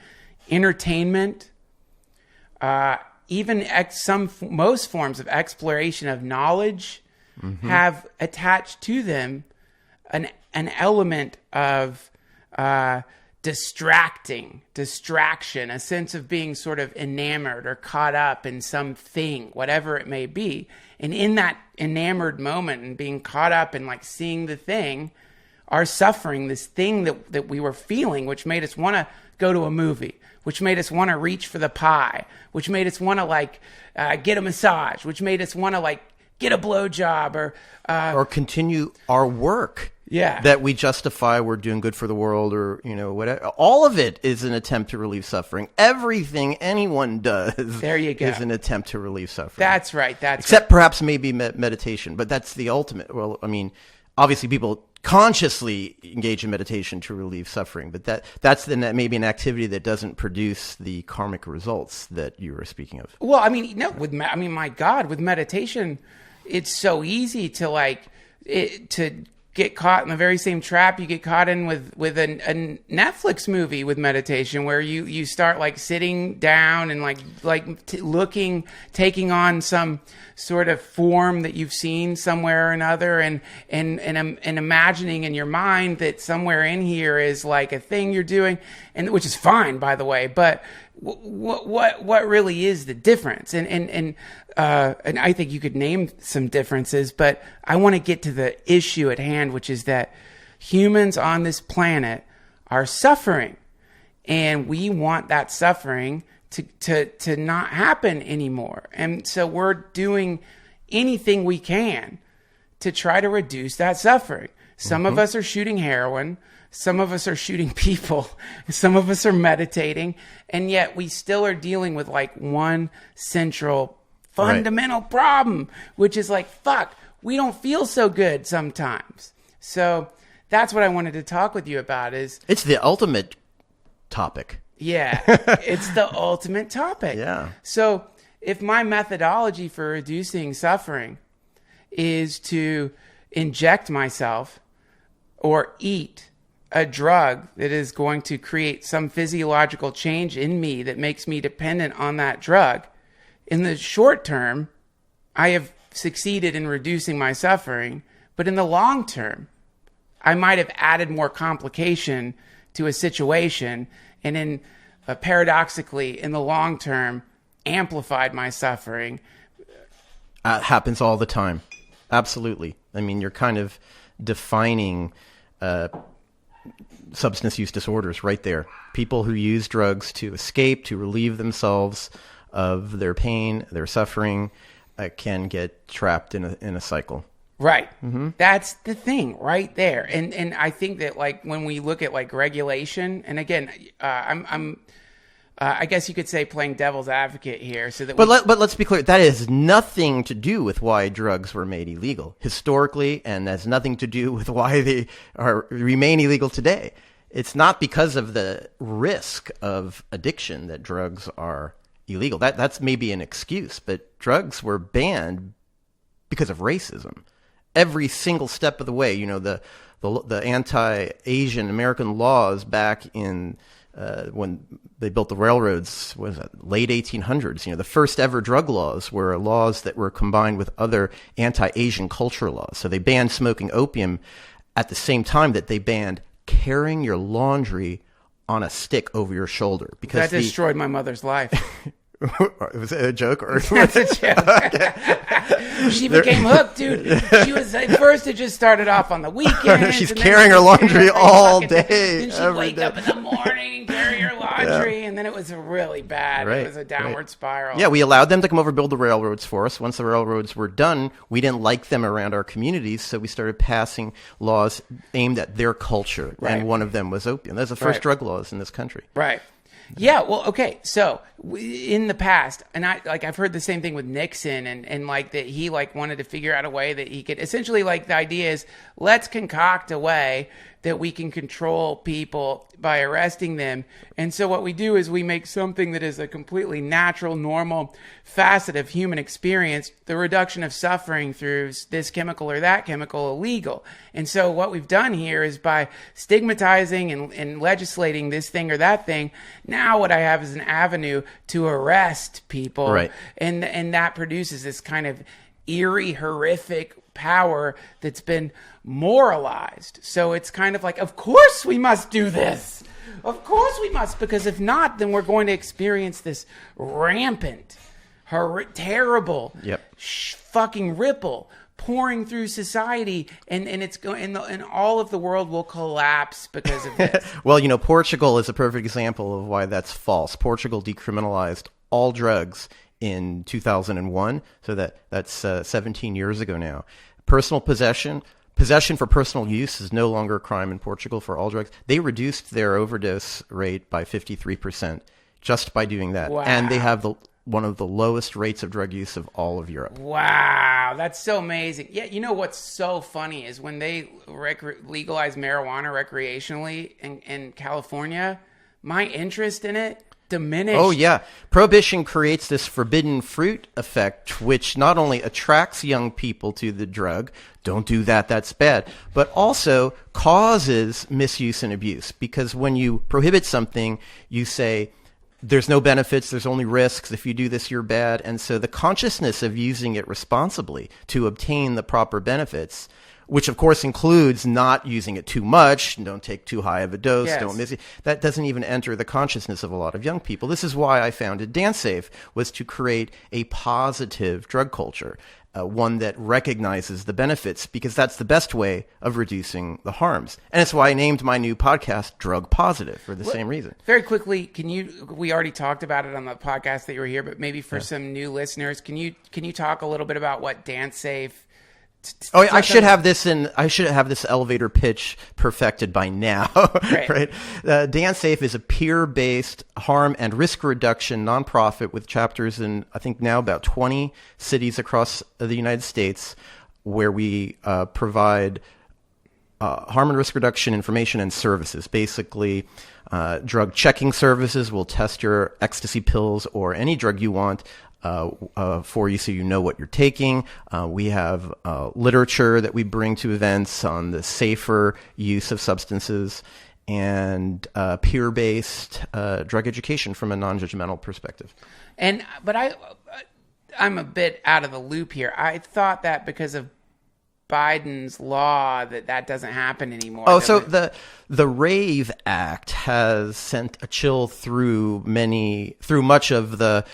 entertainment, even most forms of exploration of knowledge have attached to them an element of distraction, a sense of being sort of enamored or caught up in something, whatever it may be. And in that enamored moment and being caught up in like seeing the thing, our suffering, this thing that we were feeling, which made us want to go to a movie, which made us want to reach for the pie, which made us want to like get a massage, which made us want to like get a blowjob or continue our work. Yeah. That we justify we're doing good for the world or, whatever. All of it is an attempt to relieve suffering. Everything anyone does there you go. Is an attempt to relieve suffering. That's right. Except perhaps maybe meditation, but that's the ultimate. Well, I mean, obviously people consciously engage in meditation to relieve suffering, but that's maybe an activity that doesn't produce the karmic results that you were speaking of. Well, I mean, no, my God, with meditation, it's so easy to to get caught in the very same trap you get caught in with a Netflix movie with meditation, where you start like sitting down and taking on some sort of form that you've seen somewhere or another, and imagining in your mind that somewhere in here is like a thing you're doing, and which is fine, by the way, but what really is the difference? And I think you could name some differences, but I want to get to the issue at hand, which is that humans on this planet are suffering, and we want that suffering to not happen anymore. And so we're doing anything we can to try to reduce that suffering. Some of us are shooting heroin. Some of us are shooting people. Some of us are meditating. And yet we still are dealing with like one central fundamental problem, which is like, fuck, we don't feel so good sometimes. So that's what I wanted to talk with you about. It's the ultimate topic. Yeah, it's the ultimate topic. Yeah. So if my methodology for reducing suffering is to inject myself or eat a drug that is going to create some physiological change in me that makes me dependent on that drug, in the short term, I have succeeded in reducing my suffering, but in the long term, I might have added more complication to a situation, and paradoxically, in the long term, amplified my suffering. Happens all the time. Absolutely. I mean, you're kind of defining substance use disorders right there. People who use drugs to escape, to relieve themselves of their pain, their suffering, can get trapped in a cycle. Right. Mm-hmm. That's the thing right there. And I think that like when we look at like regulation, and again, I guess you could say playing devil's advocate here, so that. But let's be clear. That has nothing to do with why drugs were made illegal historically, and has nothing to do with why they remain illegal today. It's not because of the risk of addiction that drugs are illegal. That's maybe an excuse, but drugs were banned because of racism. Every single step of the way, the anti-Asian American laws back in when they built the railroads, what is that, late 1800s, the first ever drug laws were laws that were combined with other anti-Asian culture laws. So they banned smoking opium at the same time that they banned carrying your laundry on a stick over your shoulder. Because that destroyed my mother's life. Was it a joke? Or That's a joke. She became hooked, dude. She was at first. It just started off on the weekends. She's carrying her laundry all day. Then she'd wake up in the morning and carry her laundry, and then it was really bad. Right, it was a downward spiral. Yeah, we allowed them to come over and build the railroads for us. Once the railroads were done, we didn't like them around our communities, so we started passing laws aimed at their culture, and one of them was opium. That's the first drug laws in this country. Right. Yeah, well, okay. So in the past, and I've heard the same thing with Nixon, and like that he like wanted to figure out a way that he could essentially, like, the idea is let's concoct a way that we can control people by arresting them. And so what we do is we make something that is a completely natural, normal facet of human experience, the reduction of suffering through this chemical or that chemical, illegal. And so what we've done here is by stigmatizing and legislating this thing or that thing, now what I have is an avenue to arrest people. Right. And that produces this kind of eerie, horrific power that's been moralized. So it's kind of like, of course we must do this. Of course we must, because if not, then we're going to experience this rampant, terrible, fucking ripple pouring through society, and it's going, and all of the world will collapse because of this. Well, Portugal is a perfect example of why that's false. Portugal decriminalized all drugs in 2001, so that's 17 years ago now. Personal possession for personal use is no longer a crime in Portugal for all drugs. They reduced their overdose rate by 53% just by doing that. Wow. And they have one of the lowest rates of drug use of all of Europe. Wow, that's so amazing. Yeah, what's so funny is when they legalized marijuana recreationally in California, my interest in it diminished. Oh, yeah. Prohibition creates this forbidden fruit effect, which not only attracts young people to the drug, don't do that, that's bad, but also causes misuse and abuse. Because when you prohibit something, you say, there's no benefits, there's only risks. If you do this, you're bad. And so the consciousness of using it responsibly to obtain the proper benefits, which of course includes not using it too much, don't take too high of a dose, don't miss it. That doesn't even enter the consciousness of a lot of young people. This is why I founded DanceSafe, was to create a positive drug culture, one that recognizes the benefits, because that's the best way of reducing the harms. And it's why I named my new podcast Drug Positive, for the same reason. Very quickly, we already talked about it on the podcast that you were here, but maybe for some new listeners, can you talk a little bit about what DanceSafe? I should have this elevator pitch perfected by now, right? DanceSafe is a peer-based harm and risk reduction nonprofit with chapters in, I think now about 20 cities across the United States, where we provide harm and risk reduction information and services. Basically, drug checking services. We'll test your ecstasy pills or any drug you want for you, so you know what you're taking. We have literature that we bring to events on the safer use of substances, and peer-based drug education from a non-judgmental perspective. But I'm a bit out of the loop here. I thought that because of Biden's law that doesn't happen anymore. Oh, so the RAVE Act has sent a chill through much of the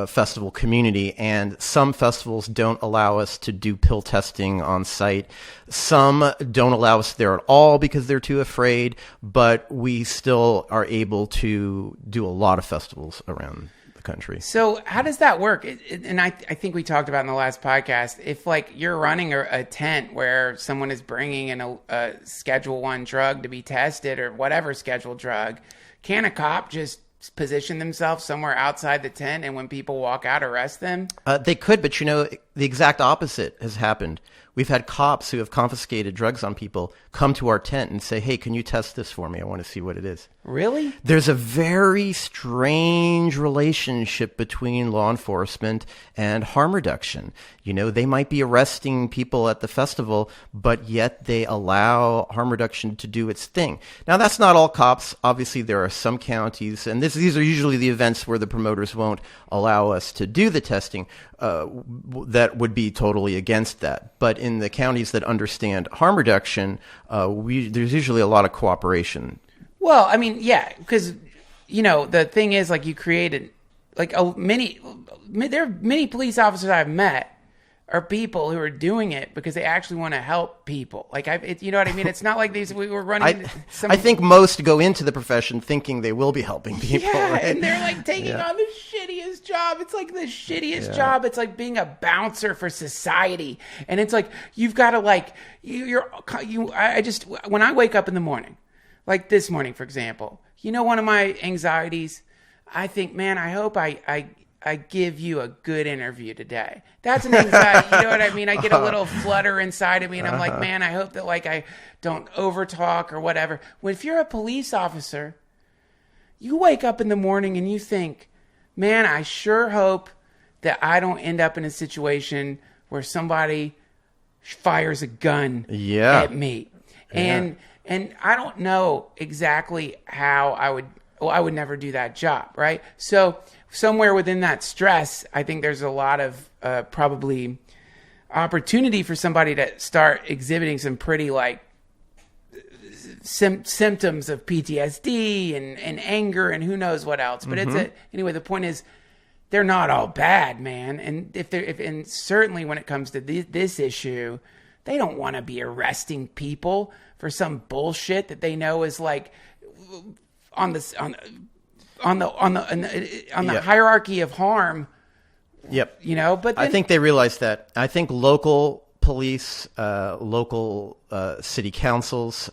festival community, and some festivals don't allow us to do pill testing on site. Some don't allow us there at all because they're too afraid, but we still are able to do a lot of festivals around the country. So how does that work? And I think we talked about in the last podcast, if like you're running a tent where someone is bringing in a Schedule 1 drug to be tested, or whatever scheduled drug, can a cop just position themselves somewhere outside the tent, and when people walk out, arrest them? They could, but the exact opposite has happened. We've had cops who have confiscated drugs on people come to our tent and say, hey, can you test this for me? I want to see what it is. Really? There's a very strange relationship between law enforcement and harm reduction. They might be arresting people at the festival, but yet they allow harm reduction to do its thing. Now, that's not all cops. Obviously, there are some counties, and these are usually the events where the promoters won't allow us to do the testing, that would be totally against that. But in the counties that understand harm reduction, there's usually a lot of cooperation. Well, I mean, yeah, because, the thing is, like, you created, like, there are many police officers I've met are people who are doing it because they actually want to help people. Like, you know what I mean? It's not like we were running. I think most go into the profession thinking they will be helping people. Yeah, right? and they're like taking on the shittiest job. It's like the shittiest job. It's like being a bouncer for society. And it's like, you've got to like, when I wake up in the morning, like this morning, for example, one of my anxieties, I think, man, I hope I I give you a good interview today. That's an anxiety. You know what I mean? I get a little flutter inside of me, and I'm like, man, I hope that like I don't overtalk or whatever. Well, if you're a police officer, you wake up in the morning and you think, man, I sure hope that I don't end up in a situation where somebody fires a gun at me. And I don't know exactly how I would never do that job, right? So somewhere within that stress, I think there's a lot of probably opportunity for somebody to start exhibiting some pretty like symptoms of PTSD and anger and who knows what else. But anyway, the point is, they're not all bad, man. And and certainly when it comes to this issue, they don't want to be arresting people for some bullshit that they know is like on the hierarchy of harm. Yep. You know, but I think they realize that. I think local police, local city councils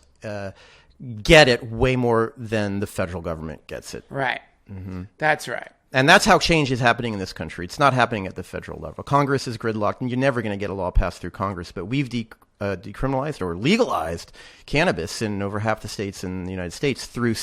get it way more than the federal government gets it. Right. Mm-hmm. That's right. And that's how change is happening in this country. It's not happening at the federal level. Congress is gridlocked, and you're never going to get a law passed through Congress. But we've decriminalized or legalized cannabis in over half the states in the United States through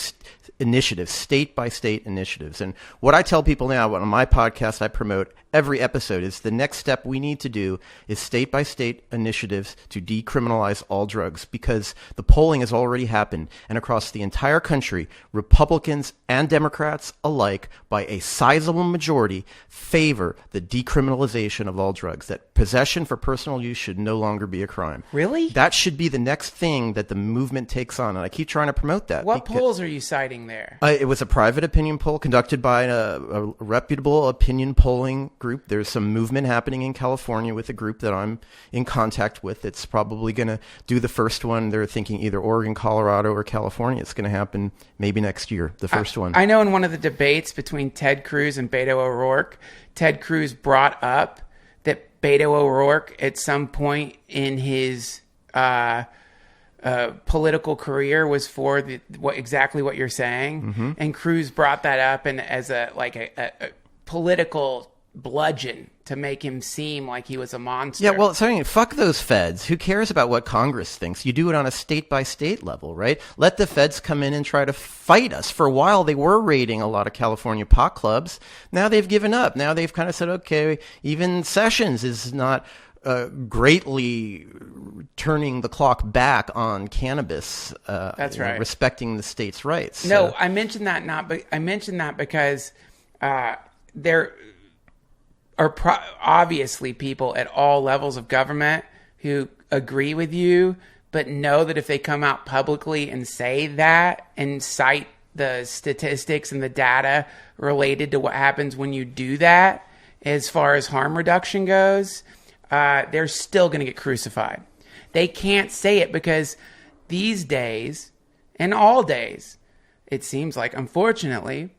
initiatives, state-by-state initiatives. And what I tell people now on my podcast, I promote every episode, is the next step we need to do is state-by-state initiatives to decriminalize all drugs, because the polling has already happened. And across the entire country, Republicans and Democrats alike, by a sizable majority, favor the decriminalization of all drugs, that possession for personal use should no longer be a crime. Really? That should be the next thing that the movement takes on. And I keep trying to promote that. What polls are you citing there? It was a private opinion poll conducted by a reputable opinion polling group. There's some movement happening in California with a group that I'm in contact with. It's probably going to do the first one. They're thinking either Oregon, Colorado, or California. It's going to happen maybe next year, the first one. I know in one of the debates between Ted Cruz and Beto O'Rourke, Ted Cruz brought up that Beto O'Rourke at some point in his political career was for exactly what you're saying. Mm-hmm. And Cruz brought that up and as a political bludgeon to make him seem like he was a monster. Yeah, well, fuck those feds. Who cares about what Congress thinks? You do it on a state-by-state level, right? Let the feds come in and try to fight us. For a while, they were raiding a lot of California pot clubs. Now they've given up. Now they've kind of said, okay, even Sessions is not greatly turning the clock back on cannabis. That's right. Respecting the states' rights. No, So, I mentioned that because there are obviously people at all levels of government who agree with you, but know that if they come out publicly and say that and cite the statistics and the data related to what happens when you do that, as far as harm reduction goes, they're still going to get crucified. They can't say it because these days, and all days, it seems like, unfortunately,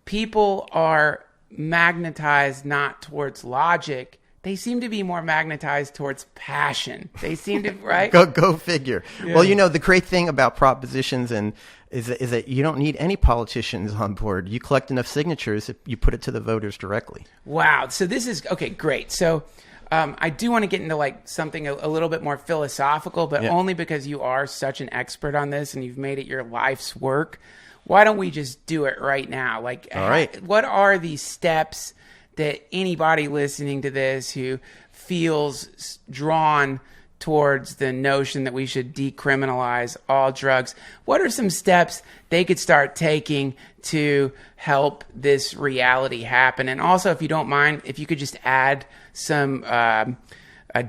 people are magnetized not towards logic. They seem to be more magnetized towards passion. They seem to, right? Go figure. Yeah. Well, the great thing about propositions is that you don't need any politicians on board. You collect enough signatures, you put it to the voters directly. Wow. So this is, okay, great. So I do want to get into like something a little bit more philosophical, but only because you are such an expert on this and you've made it your life's work. Why don't we just do it right now? Like, all right. What are the steps that anybody listening to this who feels drawn towards the notion that we should decriminalize all drugs, what are some steps they could start taking to help this reality happen? And also, if you don't mind, if you could just add some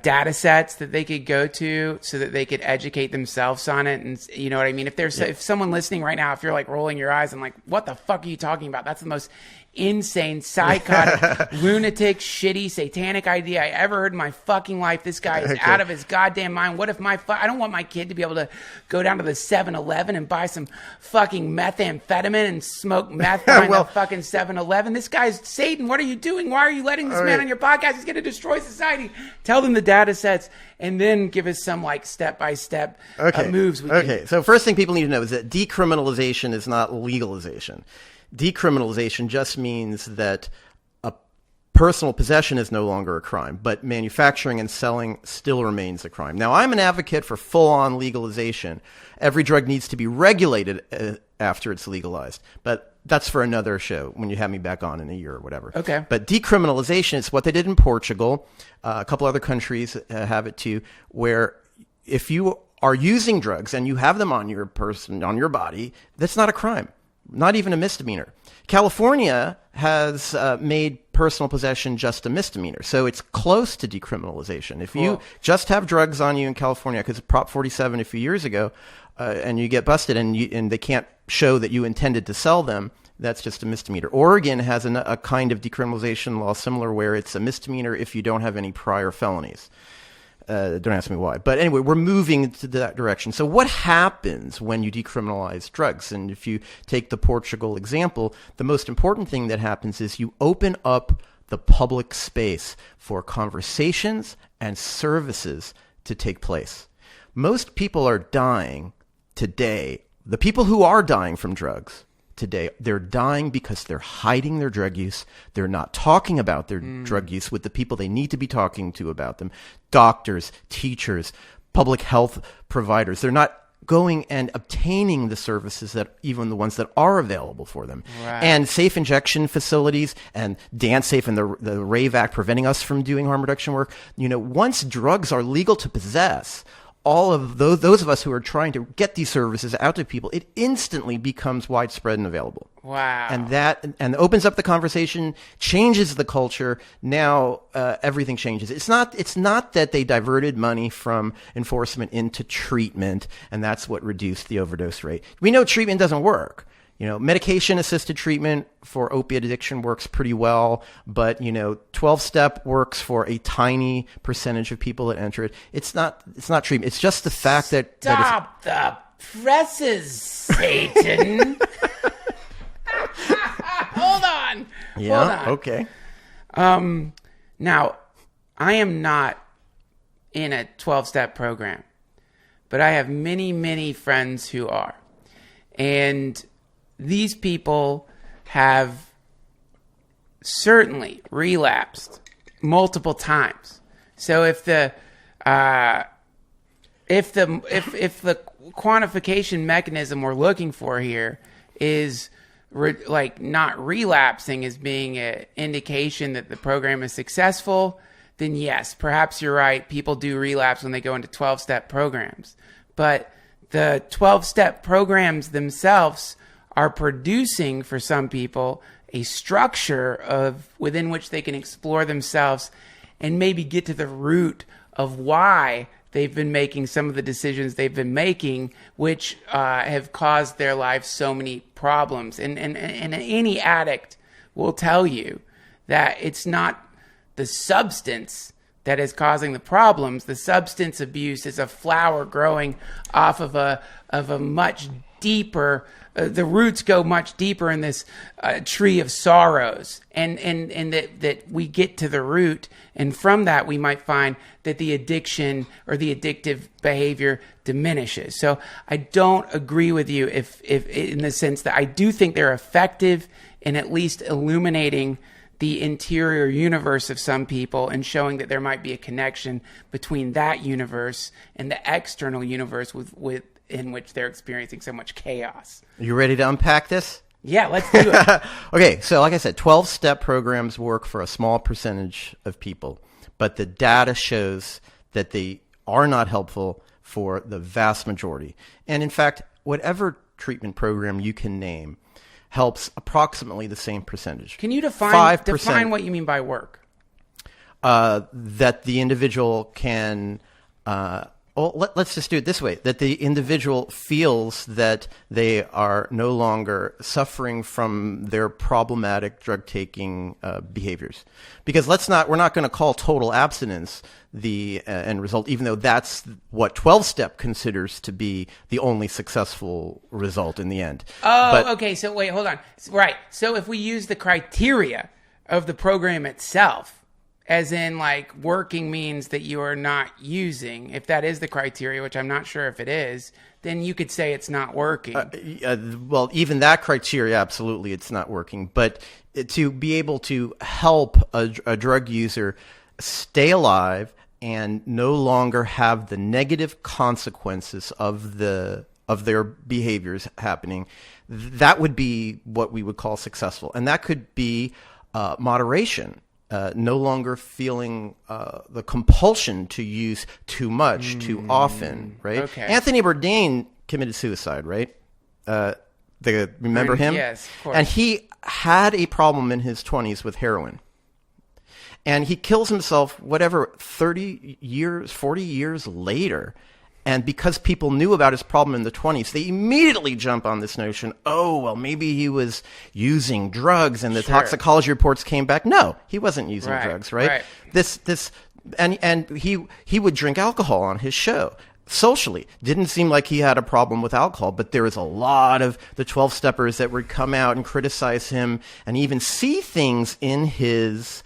data sets that they could go to so that they could educate themselves on it. And you know what I mean? If someone listening right now, if you're like rolling your eyes and like, what the fuck are you talking about? That's the most insane, psychotic, lunatic, shitty, satanic idea I ever heard in my fucking life. This guy is out of his goddamn mind. What if I don't want my kid to be able to go down to the 7-Eleven and buy some fucking methamphetamine and smoke meth behind the fucking 7-Eleven. This guy's Satan. What are you doing? Why are you letting this man on your podcast? He's going to destroy society. Tell them the data sets and then give us some like step-by-step moves. So first thing people need to know is that decriminalization is not legalization. Decriminalization just means that personal possession is no longer a crime, but manufacturing and selling still remains a crime. Now, I'm an advocate for full-on legalization. Every drug needs to be regulated after it's legalized, but that's for another show when you have me back on in a year or whatever. Okay. But decriminalization is what they did in Portugal. A couple other countries have it too, where if you are using drugs and you have them on your person, on your body, that's not a crime, not even a misdemeanor. California has made personal possession just a misdemeanor, so it's close to decriminalization. If you just have drugs on you in California, because Prop 47 a few years ago, and you get busted and they can't show that you intended to sell them, that's just a misdemeanor. Oregon has a kind of decriminalization law similar where it's a misdemeanor if you don't have any prior felonies. Don't ask me why. But anyway, we're moving to that direction. So what happens when you decriminalize drugs? And if you take the Portugal example, the most important thing that happens is you open up the public space for conversations and services to take place. Most people are dying today. The people who are dying from drugs today, they're dying because they're hiding their drug use. They're not talking about their drug use with the people they need to be talking to about them. Doctors, teachers, public health providers. They're not going and obtaining the services that even the ones that are available for them. Right. And safe injection facilities and DanceSafe and the RAVE Act preventing us from doing harm reduction work. Once drugs are legal to possess, all of those of us who are trying to get these services out to people, it instantly becomes widespread and available. Wow. And opens up the conversation, changes the culture. Now everything changes. It's not that they diverted money from enforcement into treatment, and that's what reduced the overdose rate. We know treatment doesn't work. Medication-assisted treatment for opiate addiction works pretty well, but 12-step works for a tiny percentage of people that enter it. It's not treatment. It's just the fact that Stop the presses, Satan. Hold on. Yeah. Hold on. Okay. Now, I am not in a 12-step program, but I have many, many friends who are, and these people have certainly relapsed multiple times. So if the quantification mechanism we're looking for here is not relapsing as being an indication that the program is successful, then yes, perhaps you're right. People do relapse when they go into 12-step programs, but the 12-step programs themselves are producing for some people a structure within which they can explore themselves and maybe get to the root of why they've been making some of the decisions they've been making, which have caused their lives so many problems. And any addict will tell you that it's not the substance that is causing the problems. The substance abuse is a flower growing off of a much deeper, the roots go much deeper in this tree of sorrows, and that we get to the root, and from that we might find that the addiction or the addictive behavior diminishes. So I don't agree with you if in the sense that I do think they're effective in at least illuminating the interior universe of some people and showing that there might be a connection between that universe and the external universe in which they're experiencing so much chaos. Are you ready to unpack this? Yeah, let's do it. Okay, so like I said, 12-step programs work for a small percentage of people, but the data shows that they are not helpful for the vast majority. And in fact, whatever treatment program you can name helps approximately the same percentage. Can you define what you mean by work? That the individual can... let's just do it this way, that the individual feels that they are no longer suffering from their problematic drug-taking behaviors. Because we're not going to call total abstinence the end result, even though that's what 12-step considers to be the only successful result in the end. Okay, so wait, hold on. Right, so if we use the criteria of the program itself, as in like working means that you are not using. If that is the criteria, which I'm not sure if it is, then you could say it's not working. Well, even that criteria, absolutely, it's not working. But to be able to help a drug user stay alive and no longer have the negative consequences of their behaviors happening, that would be what we would call successful. And that could be moderation. No longer feeling the compulsion to use too much, too often, right? Okay. Anthony Bourdain committed suicide, right? Remember him? Yes, of course. And he had a problem in his 20s with heroin. And he kills himself, 30 years, 40 years later. And because people knew about his problem in the 20s, they immediately jump on this notion, oh, well, maybe he was using drugs and the toxicology reports came back. No, he wasn't using drugs, right? And he would drink alcohol on his show. Socially, didn't seem like he had a problem with alcohol, but there was a lot of the 12-steppers that would come out and criticize him and even see things in his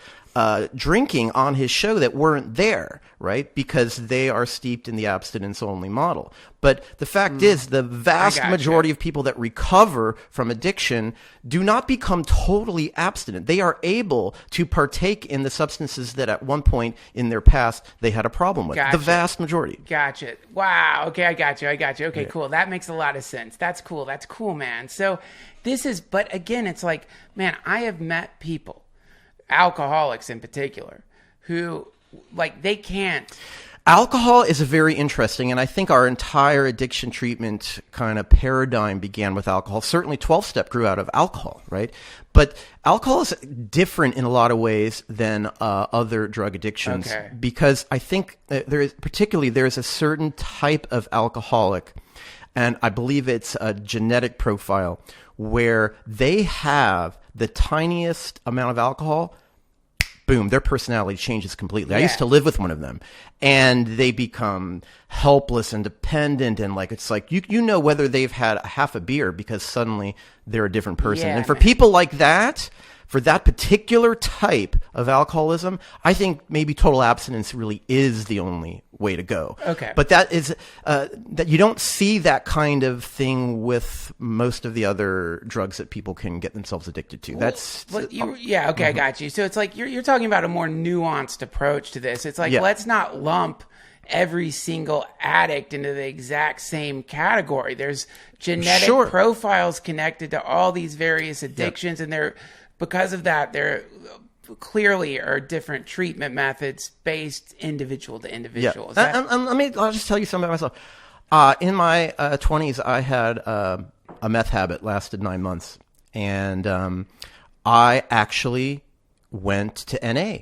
drinking on his show that weren't there, right? Because they are steeped in the abstinence-only model. But the fact is, the vast majority of people that recover from addiction do not become totally abstinent. They are able to partake in the substances that at one point in their past they had a problem with. The vast majority. Gotcha. Wow. Okay, I got you. Okay, cool. That makes a lot of sense. That's cool, man. So but again, it's like, man, I have met people, alcoholics in particular, who like they can't. Alcohol is very interesting, and I think our entire addiction treatment kind of paradigm began with alcohol. Certainly 12-step grew out of alcohol, right? But alcohol is different in a lot of ways than other drug addictions, because I think there's a certain type of alcoholic, and I believe it's a genetic profile, where they have the tiniest amount of alcohol, boom, their personality changes completely. I used to live with one of them, and they become helpless and dependent, and it's like you know whether they've had half a beer because suddenly they're a different person. And for people like that, for that particular type of alcoholism, I think maybe total abstinence really is the only way to go. Okay. But that is that you don't see that kind of thing with most of the other drugs that people can get themselves addicted to. I got you. So it's like you're talking about a more nuanced approach to this. It's like, let's not lump every single addict into the exact same category. There's genetic profiles connected to all these various addictions, and because of that, there clearly are different treatment methods based individual to individual. Yeah. I'll just tell you something about myself. In my 20s, I had a meth habit, lasted 9 months. And I actually went to NA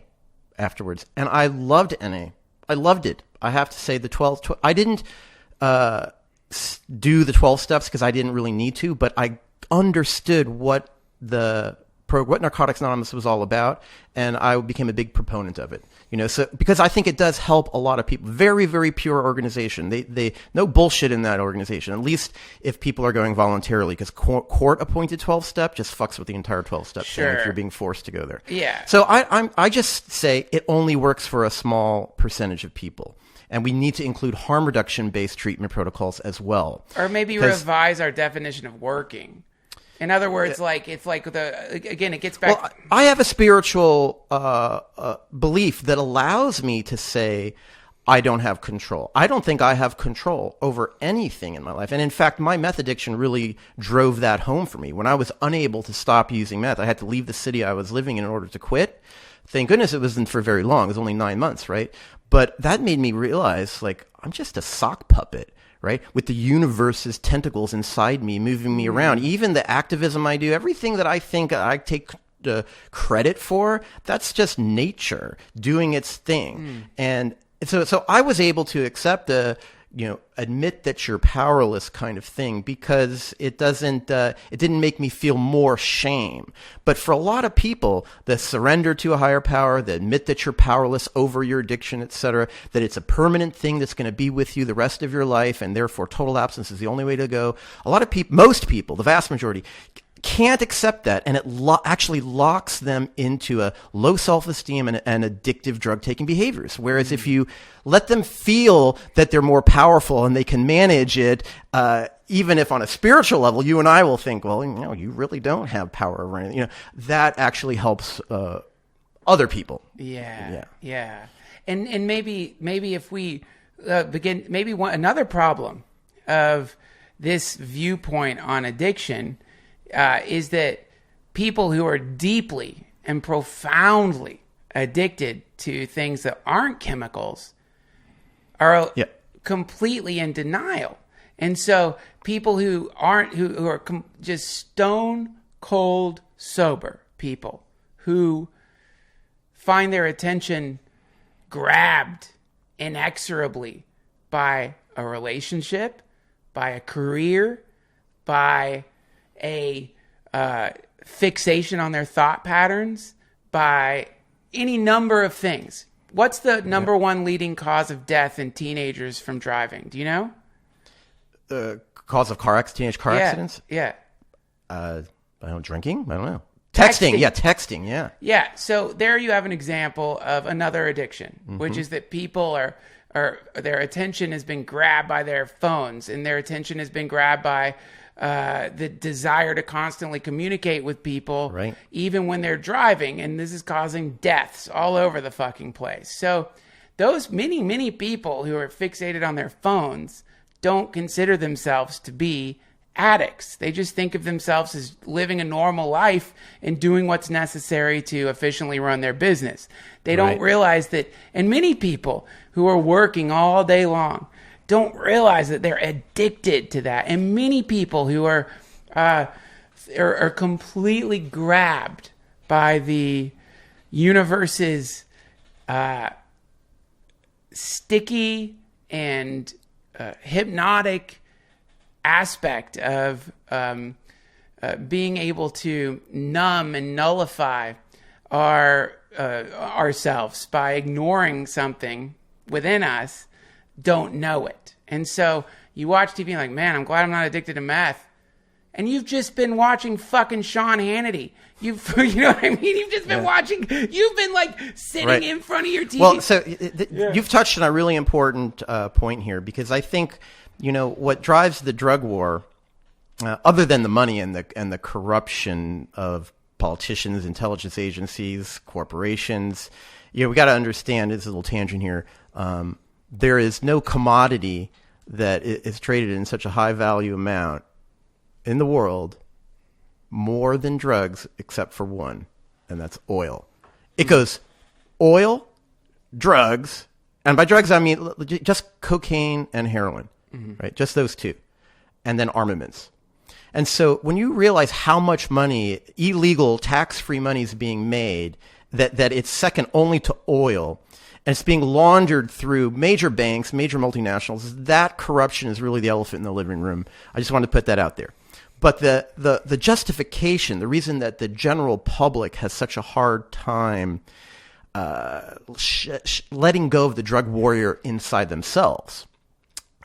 afterwards. And I loved NA. I loved it. I have to say I didn't do the 12 steps because I didn't really need to, but I understood what Narcotics Anonymous was all about, and I became a big proponent of it. So because I think it does help a lot of people. Very, very pure organization. They no bullshit in that organization. At least if people are going voluntarily, because court appointed 12-step just fucks with the entire 12-step thing if you're being forced to go there. Yeah. So I just say it only works for a small percentage of people. And we need to include harm reduction-based treatment protocols as well. Or maybe revise our definition of working. In other words, it gets back. Well, I have a spiritual belief that allows me to say I don't have control. I don't think I have control over anything in my life. And in fact, my meth addiction really drove that home for me. When I was unable to stop using meth, I had to leave the city I was living in order to quit. Thank goodness it wasn't for very long. It was only 9 months, right? But that made me realize, I'm just a sock puppet. Right? With the universe's tentacles inside me, moving me around. Even the activism I do, everything that I think I take credit for, that's just nature doing its thing. And so I was able to accept admit that you're powerless kind of thing, because it didn't make me feel more shame. But for a lot of people, the surrender to a higher power, the admit that you're powerless over your addiction, etc., that it's a permanent thing that's going to be with you the rest of your life, and therefore total abstinence is the only way to go. A lot of people, most people, the vast majority, can't accept that, and it actually locks them into a low self-esteem and addictive drug-taking behaviors. Whereas if you let them feel that they're more powerful and they can manage it, even if on a spiritual level, you and I will think, well, you really don't have power over anything. That actually helps other people. Yeah. And maybe if we begin, another problem of this viewpoint on addiction is that people who are deeply and profoundly addicted to things that aren't chemicals are completely in denial. And so people who aren't, who are just stone cold sober people who find their attention grabbed inexorably by a relationship, by a career, by a fixation on their thought patterns, by any number of things. What's the number one leading cause of death in teenagers from driving? Do you know? Cause of teenage car accidents? Yeah. I don't know, drinking? I don't know. Texting. Yeah, texting. Yeah. Yeah. So there you have an example of another addiction, which is that people are their attention has been grabbed by their phones, and their attention has been grabbed by the desire to constantly communicate with people, right, even when they're driving. And this is causing deaths all over the fucking place. So those many people who are fixated on their phones don't consider themselves to be addicts. They just think of themselves as living a normal life and doing what's necessary to efficiently run their business. They don't realize that, and many people who are working all day long don't realize that they're addicted to that. And many people who are completely grabbed by the universe's sticky and hypnotic aspect of being able to numb and nullify ourselves by ignoring something within us, don't know it. And so you watch TV and like, man, I'm glad I'm not addicted to meth. And you've just been watching fucking Sean Hannity. You know what I mean? You've just been watching, you've been like sitting in front of your TV. Well, so you've touched on a really important point here, because I think, what drives the drug war, other than the money and the corruption of politicians, intelligence agencies, corporations, we got to understand, it's a little tangent here, there is no commodity that is traded in such a high value amount in the world more than drugs, except for one, and that's oil. It goes oil, drugs, and by drugs I mean just cocaine and heroin, right? Just those two, and then armaments. And so when you realize how much money, illegal tax-free money, is being made, that it's second only to oil, and it's being laundered through major banks, major multinationals, that corruption is really the elephant in the living room. I just wanted to put that out there. But the justification, the reason that the general public has such a hard time letting go of the drug warrior inside themselves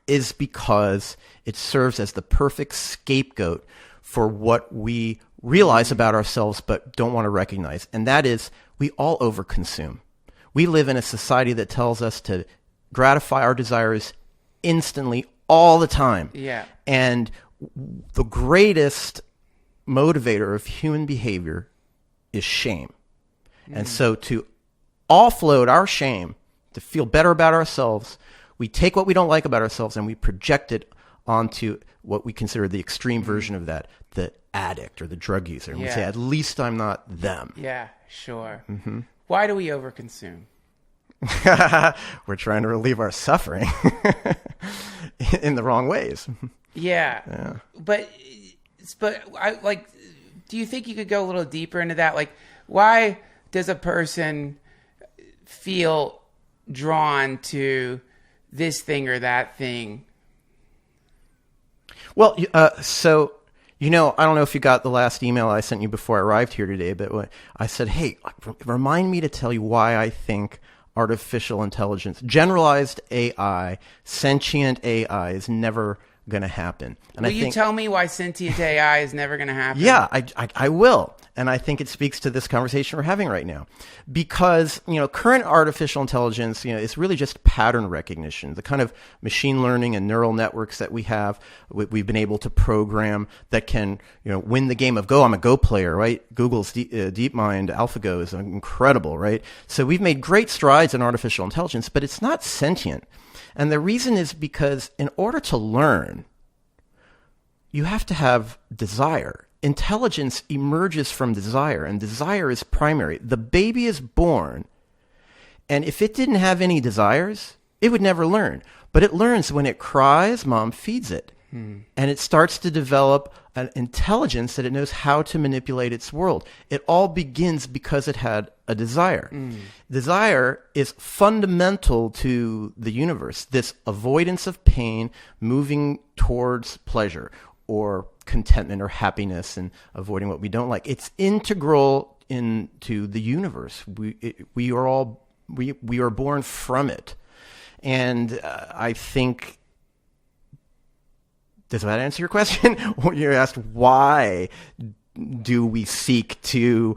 is because it serves as the perfect scapegoat for what we realize about ourselves but don't want to recognize. And that is, we all overconsume. We live in a society that tells us to gratify our desires instantly all the time. Yeah. And the greatest motivator of human behavior is shame. And so to offload our shame, to feel better about ourselves, we take what we don't like about ourselves and we project it onto what we consider the extreme version of that, the addict or the drug user. And we say, at least I'm not them. Yeah, sure. Why do we overconsume? We're trying to relieve our suffering in the wrong ways. Yeah. But I like, do you think you could go a little deeper into that? Like, why does a person feel drawn to this thing or that thing? Well, so, I don't know if you got the last email I sent you before I arrived here today, but I said, hey, remind me to tell you why I think artificial intelligence, generalized AI, sentient AI is never going to happen. And Will you tell me why sentient AI is never going to happen? Yeah, I will. And I think it speaks to this conversation we're having right now. Because, current artificial intelligence, is really just pattern recognition. The kind of machine learning and neural networks that we have, we've been able to program that can, win the game of Go. I'm a Go player, right? Google's DeepMind AlphaGo is incredible, right? So we've made great strides in artificial intelligence, but it's not sentient. And the reason is because in order to learn, you have to have desire. Intelligence emerges from desire, and desire is primary. The baby is born, and if it didn't have any desires, it would never learn. But it learns when it cries, mom feeds it. And it starts to develop an intelligence that it knows how to manipulate its world. It all begins because it had a desire. Desire is fundamental to the universe, this avoidance of pain, moving towards pleasure or contentment or happiness and avoiding what we don't like. It's integral into the universe. We are born from it. And I think, does that answer your question? You asked why do we seek to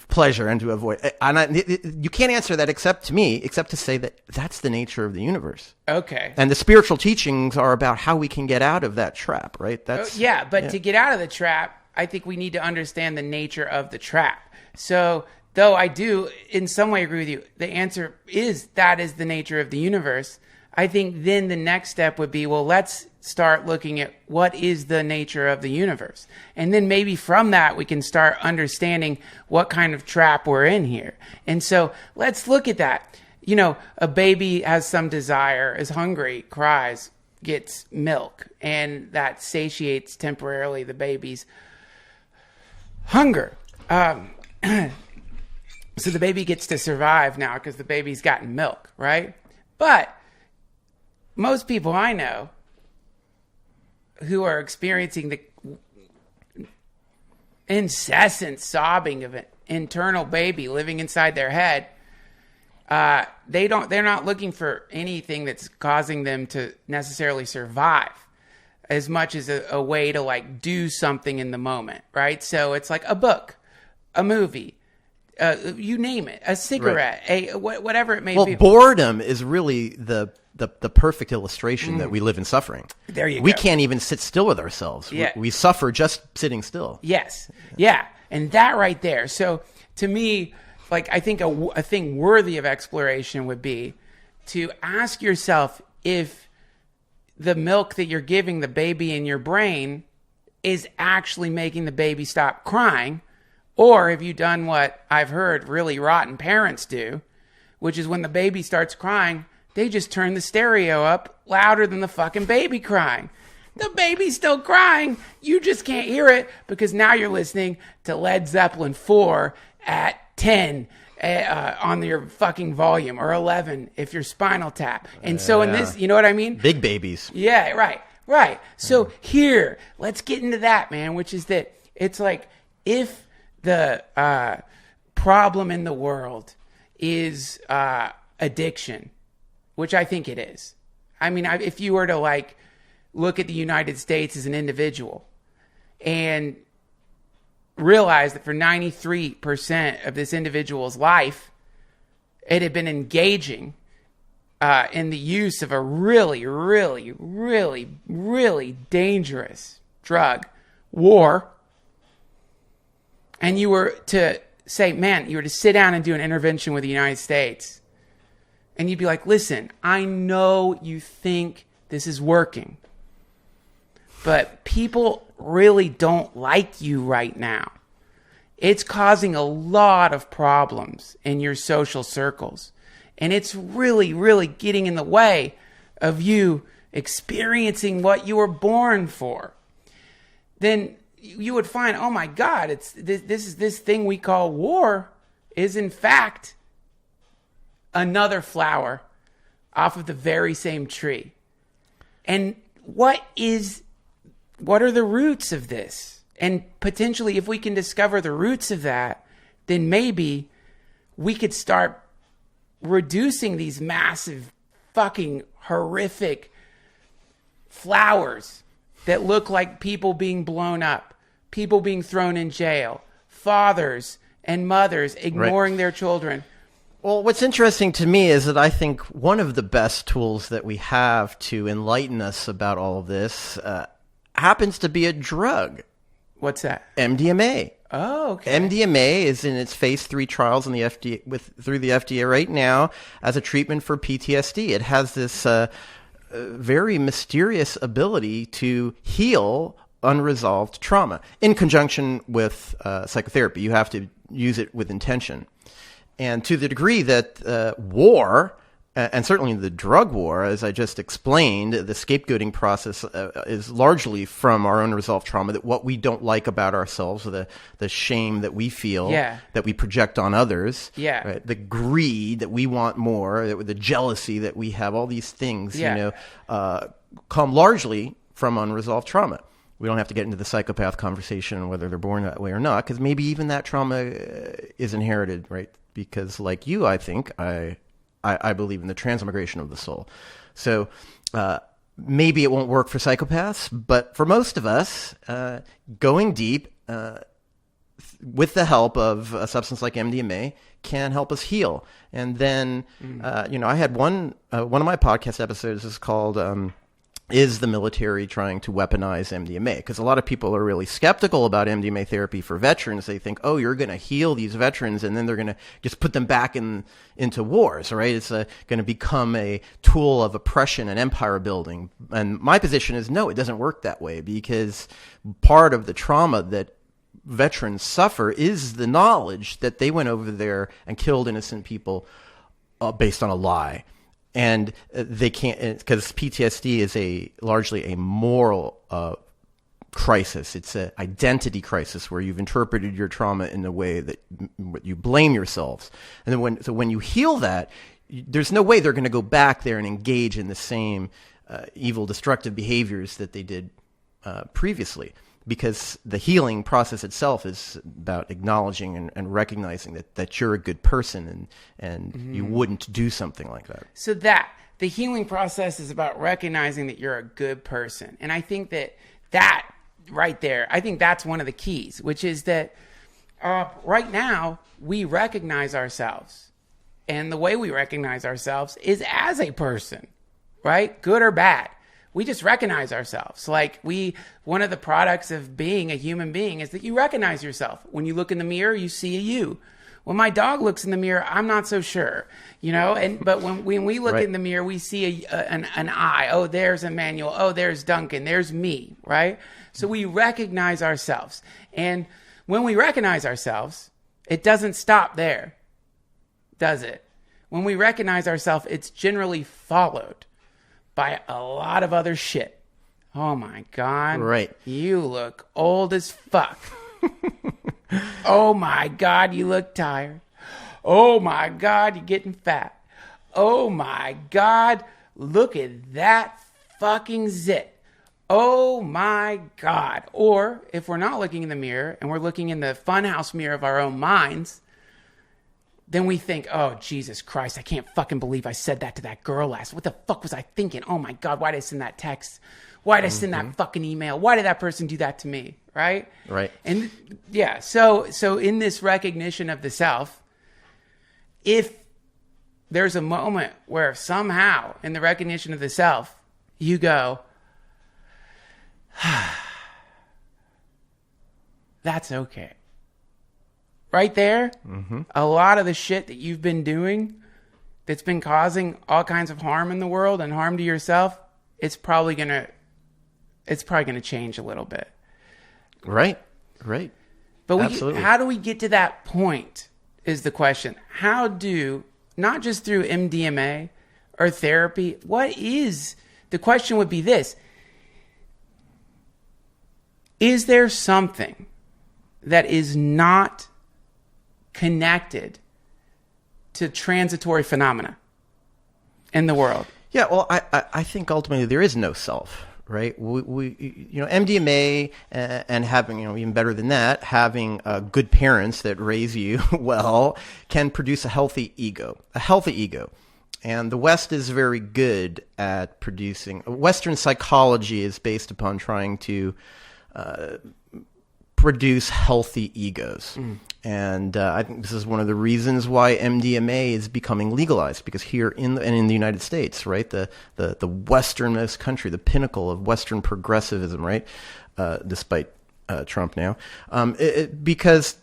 pleasure and to avoid? You can't answer that except to say that that's the nature of the universe. Okay. And the spiritual teachings are about how we can get out of that trap, right? But to get out of the trap, I think we need to understand the nature of the trap. So, though I do in some way agree with you, the answer is that is the nature of the universe. I think then the next step would be, well, let's start looking at what is the nature of the universe. And then maybe from that, we can start understanding what kind of trap we're in here. And so let's look at that. A baby has some desire, is hungry, cries, gets milk, and that satiates temporarily the baby's hunger. So the baby gets to survive now because the baby's gotten milk, right? But most people I know who are experiencing the incessant sobbing of an internal baby living inside their head, they're not looking for anything that's causing them to necessarily survive as much as a way to like do something in the moment, right? So it's like a book, a movie, you name it, a cigarette, whatever it may be. Well, boredom is really the perfect illustration that we live in suffering. There you go. We can't even sit still with ourselves. Yeah. We suffer just sitting still. Yes. Yeah. And that right there. So to me, like, I think a thing worthy of exploration would be to ask yourself if the milk that you're giving the baby in your brain is actually making the baby stop crying, or have you done what I've heard really rotten parents do, which is when the baby starts crying, they just turn the stereo up louder than the fucking baby crying. The baby's still crying. You just can't hear it because now you're listening to Led Zeppelin 4 at 10 on your fucking volume, or 11 if you're Spinal Tap. And so in this, you know what I mean? Big babies. Yeah, right. So here, let's get into that, man, which is that it's like if the problem in the world is addiction, which I think it is. I mean, if you were to like look at the United States as an individual and realize that for 93% of this individual's life, it had been engaging in the use of a really, really, really, really dangerous drug, war, and you were to say, man, you were to sit down and do an intervention with the United States, and you'd be like, listen, I know you think this is working, but people really don't like you right now. It's causing a lot of problems in your social circles. And it's really, really getting in the way of you experiencing what you were born for. Then you would find, oh my God, it's this thing we call war is in fact another flower off of the very same tree. And what are the roots of this? And potentially, if we can discover the roots of that, then maybe we could start reducing these massive, fucking horrific flowers that look like people being blown up, people being thrown in jail, fathers and mothers ignoring their children. Well, what's interesting to me is that I think one of the best tools that we have to enlighten us about all of this happens to be a drug. What's that? MDMA. Oh, okay. MDMA is in its phase 3 trials in the FDA through the FDA right now as a treatment for PTSD. It has this very mysterious ability to heal unresolved trauma in conjunction with psychotherapy. You have to use it with intention. And to the degree that war, and certainly the drug war, as I just explained, the scapegoating process is largely from our unresolved trauma, that what we don't like about ourselves, the shame that we feel, that we project on others, right? The greed that we want more, the jealousy that we have, all these things, come largely from unresolved trauma. We don't have to get into the psychopath conversation, whether they're born that way or not, because maybe even that trauma is inherited, right? Because like you, I think, I believe in the transmigration of the soul. So maybe it won't work for psychopaths, but for most of us, going deep with the help of a substance like MDMA can help us heal. And then, I had one of my podcast episodes is called Is the Military Trying to Weaponize MDMA? Because a lot of people are really skeptical about MDMA therapy for veterans. They think, oh, you're going to heal these veterans and then they're going to just put them back into wars, right? It's going to become a tool of oppression and empire building. And my position is, no, it doesn't work that way, because part of the trauma that veterans suffer is the knowledge that they went over there and killed innocent people based on a lie. And they can't, because PTSD is largely a moral crisis. It's an identity crisis where you've interpreted your trauma in a way that you blame yourselves. And then when you heal that, there's no way they're going to go back there and engage in the same evil, destructive behaviors that they did previously. Because the healing process itself is about acknowledging and recognizing that you're a good person and you wouldn't do something like that. So the healing process is about recognizing that you're a good person. And I think that right there, I think that's one of the keys, which is that right now we recognize ourselves. And the way we recognize ourselves is as a person, right? Good or bad. We just recognize ourselves. Like one of the products of being a human being is that you recognize yourself. When you look in the mirror, you see a you. When my dog looks in the mirror, I'm not so sure, but when we look in the mirror, we see an I. Oh, there's Emanuel. Oh, there's Duncan. There's me, right? So we recognize ourselves. And when we recognize ourselves, it doesn't stop there, does it? When we recognize ourselves, it's generally followed by a lot of other shit. Oh my God. Right. You look old as fuck. Oh my God, you look tired. Oh my God, you're getting fat. Oh my God, look at that fucking zit. Oh my God. Or if we're not looking in the mirror and we're looking in the funhouse mirror of our own minds, then we think, oh, Jesus Christ, I can't fucking believe I said that to that girl last. What the fuck was I thinking? Oh my God, why did I send that text? Why did I send that fucking email? Why did that person do that to me? Right? Right. And yeah, so in this recognition of the self, if there's a moment where somehow in the recognition of the self, you go, that's okay. Right there, a lot of the shit that you've been doing that's been causing all kinds of harm in the world and harm to yourself, it's probably gonna change a little bit. Right. But how do we get to that point is the question. How do, not just through MDMA or therapy, the question would be this. Is there something that is not connected to transitory phenomena in the world? Yeah, well, I think ultimately there is no self, right? We MDMA and having, even better than that, having good parents that raise you well can produce a healthy ego. And the West is very good at producing. Western psychology is based upon trying to produce healthy egos. And I think this is one of the reasons why MDMA is becoming legalized, because here in the United States, right, the westernmost country, the pinnacle of Western progressivism, right, despite Trump now, because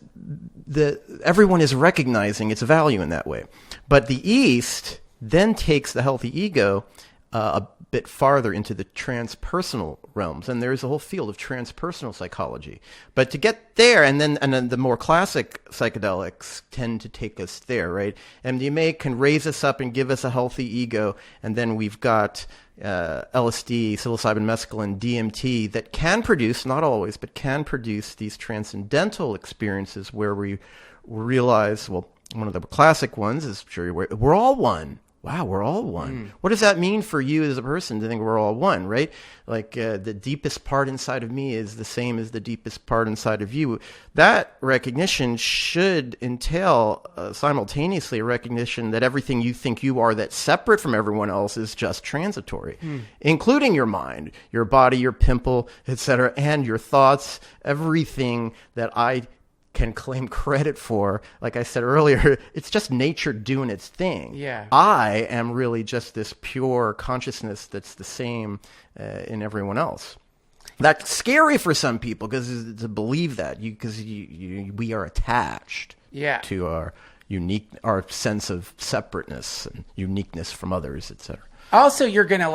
everyone is recognizing its value in that way. But the East then takes the healthy ego a bit farther into the transpersonal realms, and there's a whole field of transpersonal psychology. But to get there, and then the more classic psychedelics tend to take us there, right? MDMA can raise us up and give us a healthy ego, and then we've got LSD, psilocybin, mescaline, DMT that can produce, not always, but can produce these transcendental experiences where we realize, well, one of the classic ones is, sure you're aware, we're all one. Wow, we're all one. What does that mean for you as a person to think we're all one, right? Like the deepest part inside of me is the same as the deepest part inside of you. That recognition should entail simultaneously a recognition that everything you think you are that's separate from everyone else is just transitory, including your mind, your body, your pimple, etc., and your thoughts, everything that I can claim credit for. Like I said earlier, it's just nature doing its thing. Yeah. I am really just this pure consciousness that's the same in everyone else. That's scary for some people because to believe that, because we are attached to our sense of separateness and uniqueness from others, etc. Also, you're gonna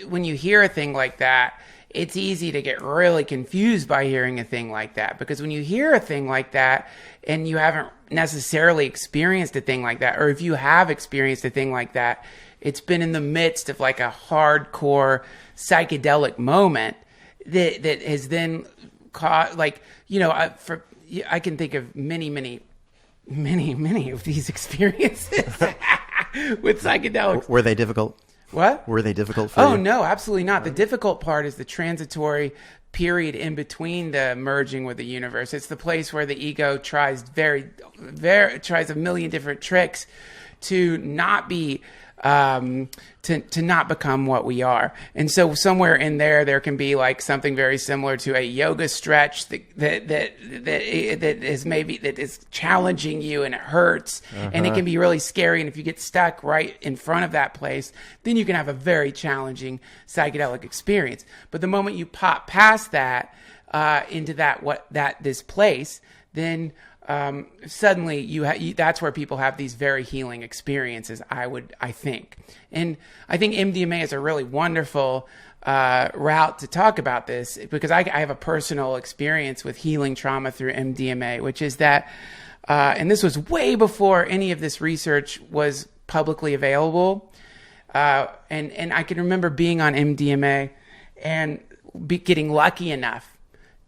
when you hear a thing like that, it's easy to get really confused by hearing a thing like that, because when you hear a thing like that and you haven't necessarily experienced a thing like that, or if you have experienced a thing like that, it's been in the midst of like a hardcore psychedelic moment that has then caused, like, I can think of many of these experiences with psychedelics. Were they difficult? What? Were they difficult for you? Oh, no, absolutely not. The difficult part is the transitory period in between the merging with the universe. It's the place where the ego tries tries a million different tricks to not be to not become what we are. And so somewhere in there can be like something very similar to a yoga stretch that is challenging you and it hurts, and it can be really scary. And if you get stuck right in front of that place, then you can have a very challenging psychedelic experience. But the moment you pop past that into this place, then suddenly that's where people have these very healing experiences, I think. And I think MDMA is a really wonderful route to talk about this, because I have a personal experience with healing trauma through MDMA, which is that, and this was way before any of this research was publicly available. And I can remember being on MDMA and getting lucky enough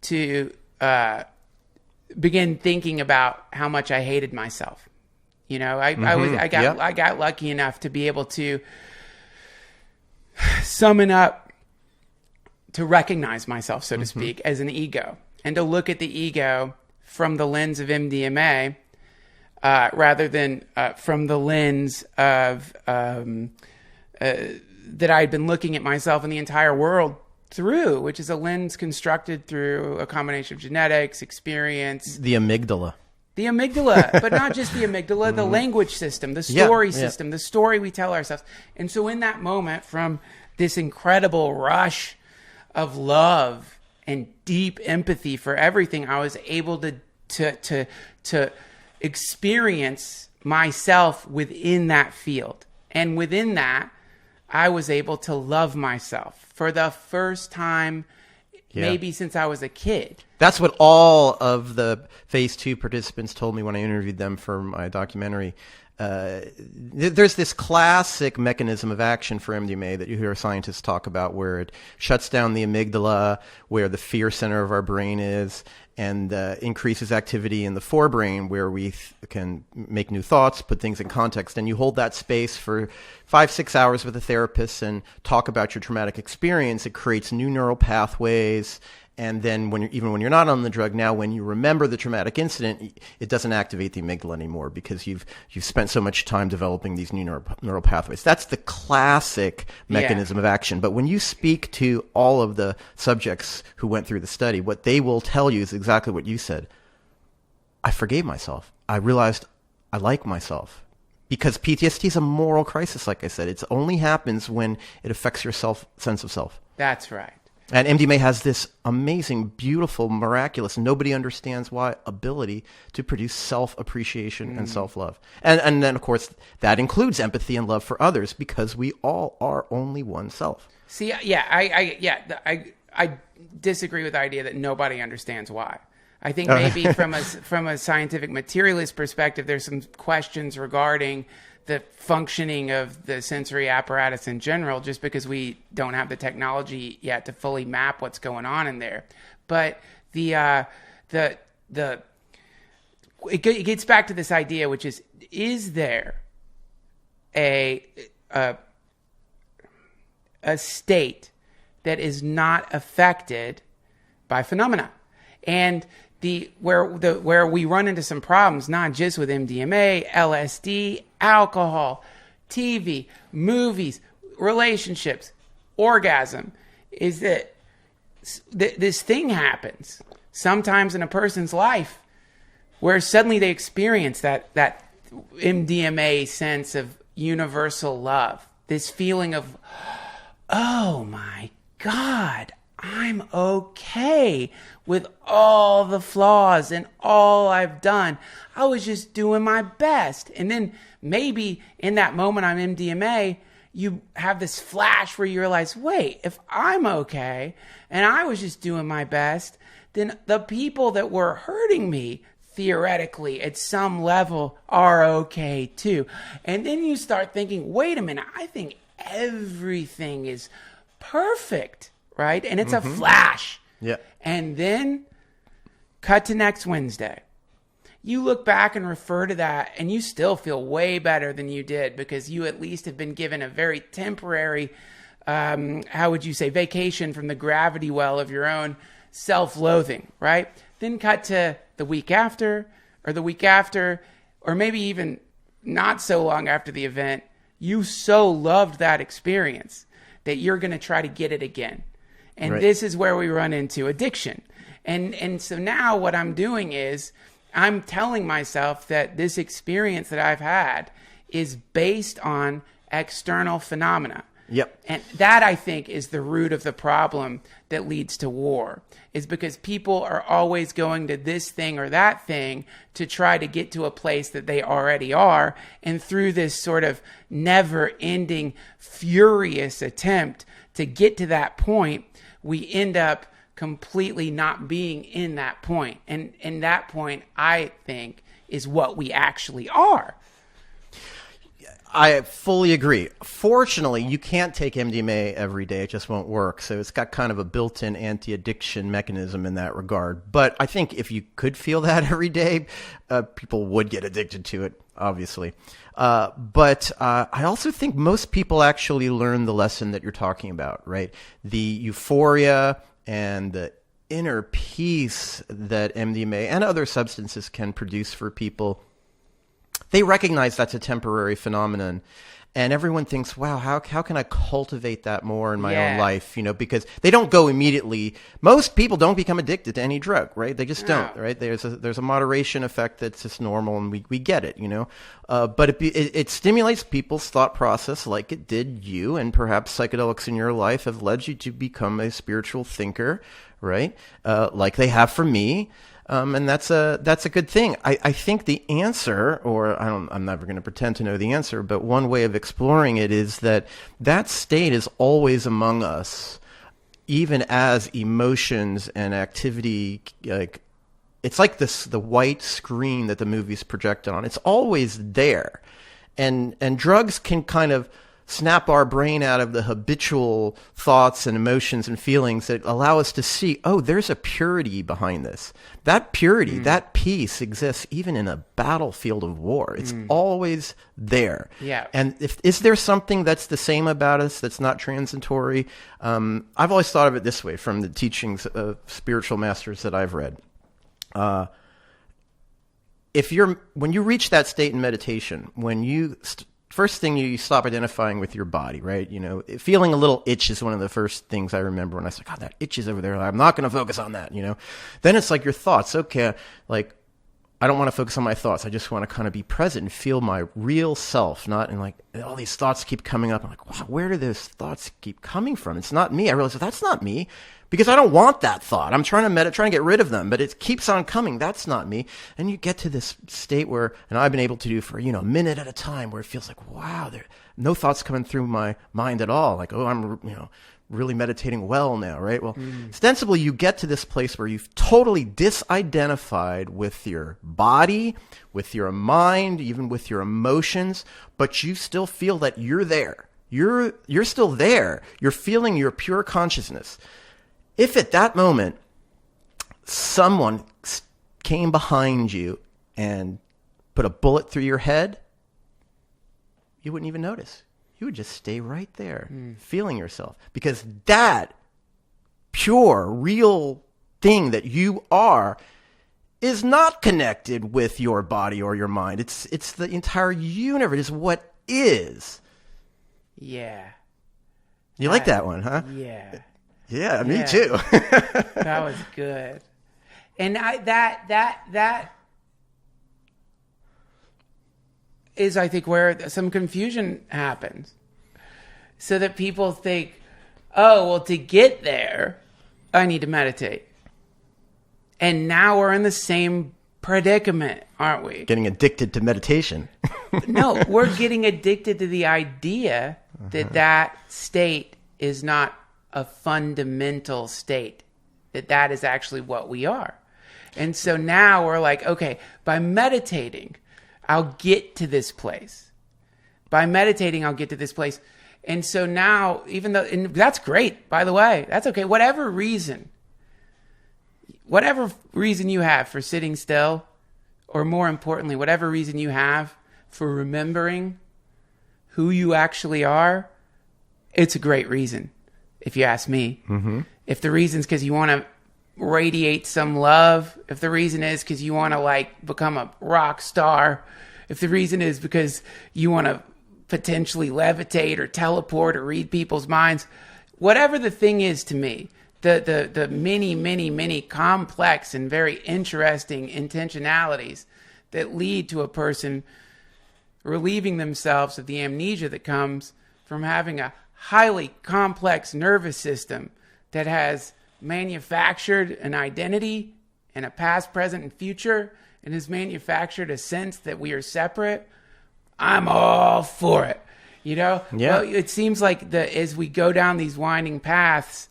to begin thinking about how much I hated myself. I got lucky enough to be able to summon up, to recognize myself, so to speak, as an ego, and to look at the ego from the lens of MDMA, rather than from the lens of that I had been looking at myself and the entire world through, which is a lens constructed through a combination of genetics, experience. The amygdala. But not just the amygdala, the language system, the story system, the story we tell ourselves. And so in that moment, from this incredible rush of love and deep empathy for everything, I was able to experience myself within that field. And within that, I was able to love myself for the first time, maybe since I was a kid. That's what all of the phase 2 participants told me when I interviewed them for my documentary. There's this classic mechanism of action for MDMA that you hear scientists talk about, where it shuts down the amygdala, where the fear center of our brain is, and increases activity in the forebrain, where we can make new thoughts, put things in context. And you hold that space for 5-6 hours with a therapist and talk about your traumatic experience. It creates new neural pathways, And then even when you're not on the drug, now when you remember the traumatic incident, it doesn't activate the amygdala anymore because you've spent so much time developing these new neural pathways. That's the classic mechanism of action. But when you speak to all of the subjects who went through the study, what they will tell you is exactly what you said. I forgave myself. I realized I like myself. Because PTSD is a moral crisis, like I said. It only happens when it affects your sense of self. That's right. And MDMA has this amazing, beautiful, miraculous, nobody understands why, ability to produce self-appreciation and self-love. And then, of course, that includes empathy and love for others because we all are only one self. See, I disagree with the idea that nobody understands why. I think maybe from a scientific materialist perspective, there's some questions regarding the functioning of the sensory apparatus in general, just because we don't have the technology yet to fully map what's going on in there. But it gets back to this idea, which is there a state that is not affected by phenomena? And where we run into some problems, not just with MDMA, LSD, alcohol, TV, movies, relationships, orgasm, is that this thing happens sometimes in a person's life where suddenly they experience that MDMA sense of universal love, this feeling of, oh my God, I'm okay with all the flaws and all I've done. I was just doing my best. And then maybe in that moment on MDMA, you have this flash where you realize, wait, if I'm okay and I was just doing my best, then the people that were hurting me theoretically at some level are okay too. And then you start thinking, wait a minute, I think everything is perfect. Right? And it's a flash. Yeah. And then cut to next Wednesday. You look back and refer to that and you still feel way better than you did because you at least have been given a very temporary, vacation from the gravity well of your own self-loathing, right? Then cut to the week after, or maybe even not so long after the event. You so loved that experience that you're going to try to get it again. And This is where we run into addiction. And so now what I'm doing is I'm telling myself that this experience that I've had is based on external phenomena. Yep. And that, I think, is the root of the problem that leads to war, is because people are always going to this thing or that thing to try to get to a place that they already are. And through this sort of never-ending, furious attempt to get to that point, we end up completely not being in that point. And that point, I think, is what we actually are. I fully agree. Fortunately, you can't take MDMA every day. It just won't work. So it's got kind of a built-in anti-addiction mechanism in that regard. But I think if you could feel that every day, people would get addicted to it, obviously. But I also think most people actually learn the lesson that you're talking about, right? The euphoria and the inner peace that MDMA and other substances can produce for people. They recognize that's a temporary phenomenon, and everyone thinks, wow, how can I cultivate that more in my own life? Because they don't go immediately. Most people don't become addicted to any drug, right? They just don't, right? There's a moderation effect that's just normal, and we get it, But it stimulates people's thought process like it did you, and perhaps psychedelics in your life have led you to become a spiritual thinker, right? Like they have for me. And that's a good thing. I think the answer, I'm never going to pretend to know the answer, but one way of exploring it is that state is always among us, even as emotions and activity, it's like the white screen that the movies project on. It's always there. And drugs can kind of snap our brain out of the habitual thoughts and emotions and feelings that allow us to see, oh, there's a purity behind this. That purity, that peace exists even in a battlefield of war. It's always there. Yeah. And is there something that's the same about us that's not transitory? I've always thought of it this way from the teachings of spiritual masters that I've read. When you reach that state in meditation, when you first thing you stop identifying with your body, right? You know, feeling a little itch is one of the first things I remember when I said, God, that itch is over there. I'm not going to focus on that, you know? Then it's like your thoughts. Okay, like, I don't want to focus on my thoughts. I just want to kind of be present and feel my real self, not in like, all these thoughts keep coming up. I'm like, wow, where do those thoughts keep coming from? It's not me. I realize that's not me because I don't want that thought. I'm trying to get rid of them, but it keeps on coming. That's not me. And you get to this state where, and I've been able to do for, a minute at a time where it feels like, wow, there no thoughts coming through my mind at all. Like, oh, I'm, really meditating well now, right? Well, ostensibly you get to this place where you've totally disidentified with your body, with your mind, even with your emotions, but you still feel that you're there. You're still there. You're feeling your pure consciousness. If at that moment someone came behind you and put a bullet through your head, you wouldn't even notice. You would just stay right there, feeling yourself. Because that pure, real thing that you are is not connected with your body or your mind. It's the entire universe. It's what is. Yeah. You like that one, huh? Yeah. Yeah, me too. That was good. And that is, I think, where some confusion happens. So that people think, oh, well, to get there, I need to meditate. And now we're in the same predicament, aren't we? Getting addicted to meditation. No, we're getting addicted to the idea that state is not a fundamental state, that is actually what we are. And so now we're like, okay, by meditating, I'll get to this place. By meditating, I'll get to this place. And so now, and that's great, by the way, that's okay. Whatever reason you have for sitting still, or more importantly, whatever reason you have for remembering who you actually are, it's a great reason, if you ask me. Mm-hmm. If the reason's because you want to radiate some love, if the reason is because you want to become a rock star, if the reason is because you want to potentially levitate or teleport or read people's minds, whatever the thing is to me, the many complex and very interesting intentionalities that lead to a person relieving themselves of the amnesia that comes from having a highly complex nervous system that has manufactured an identity and a past, present, and future, and has manufactured a sense that we are separate. I'm all for it, Yeah. Well, it seems like as we go down these winding paths,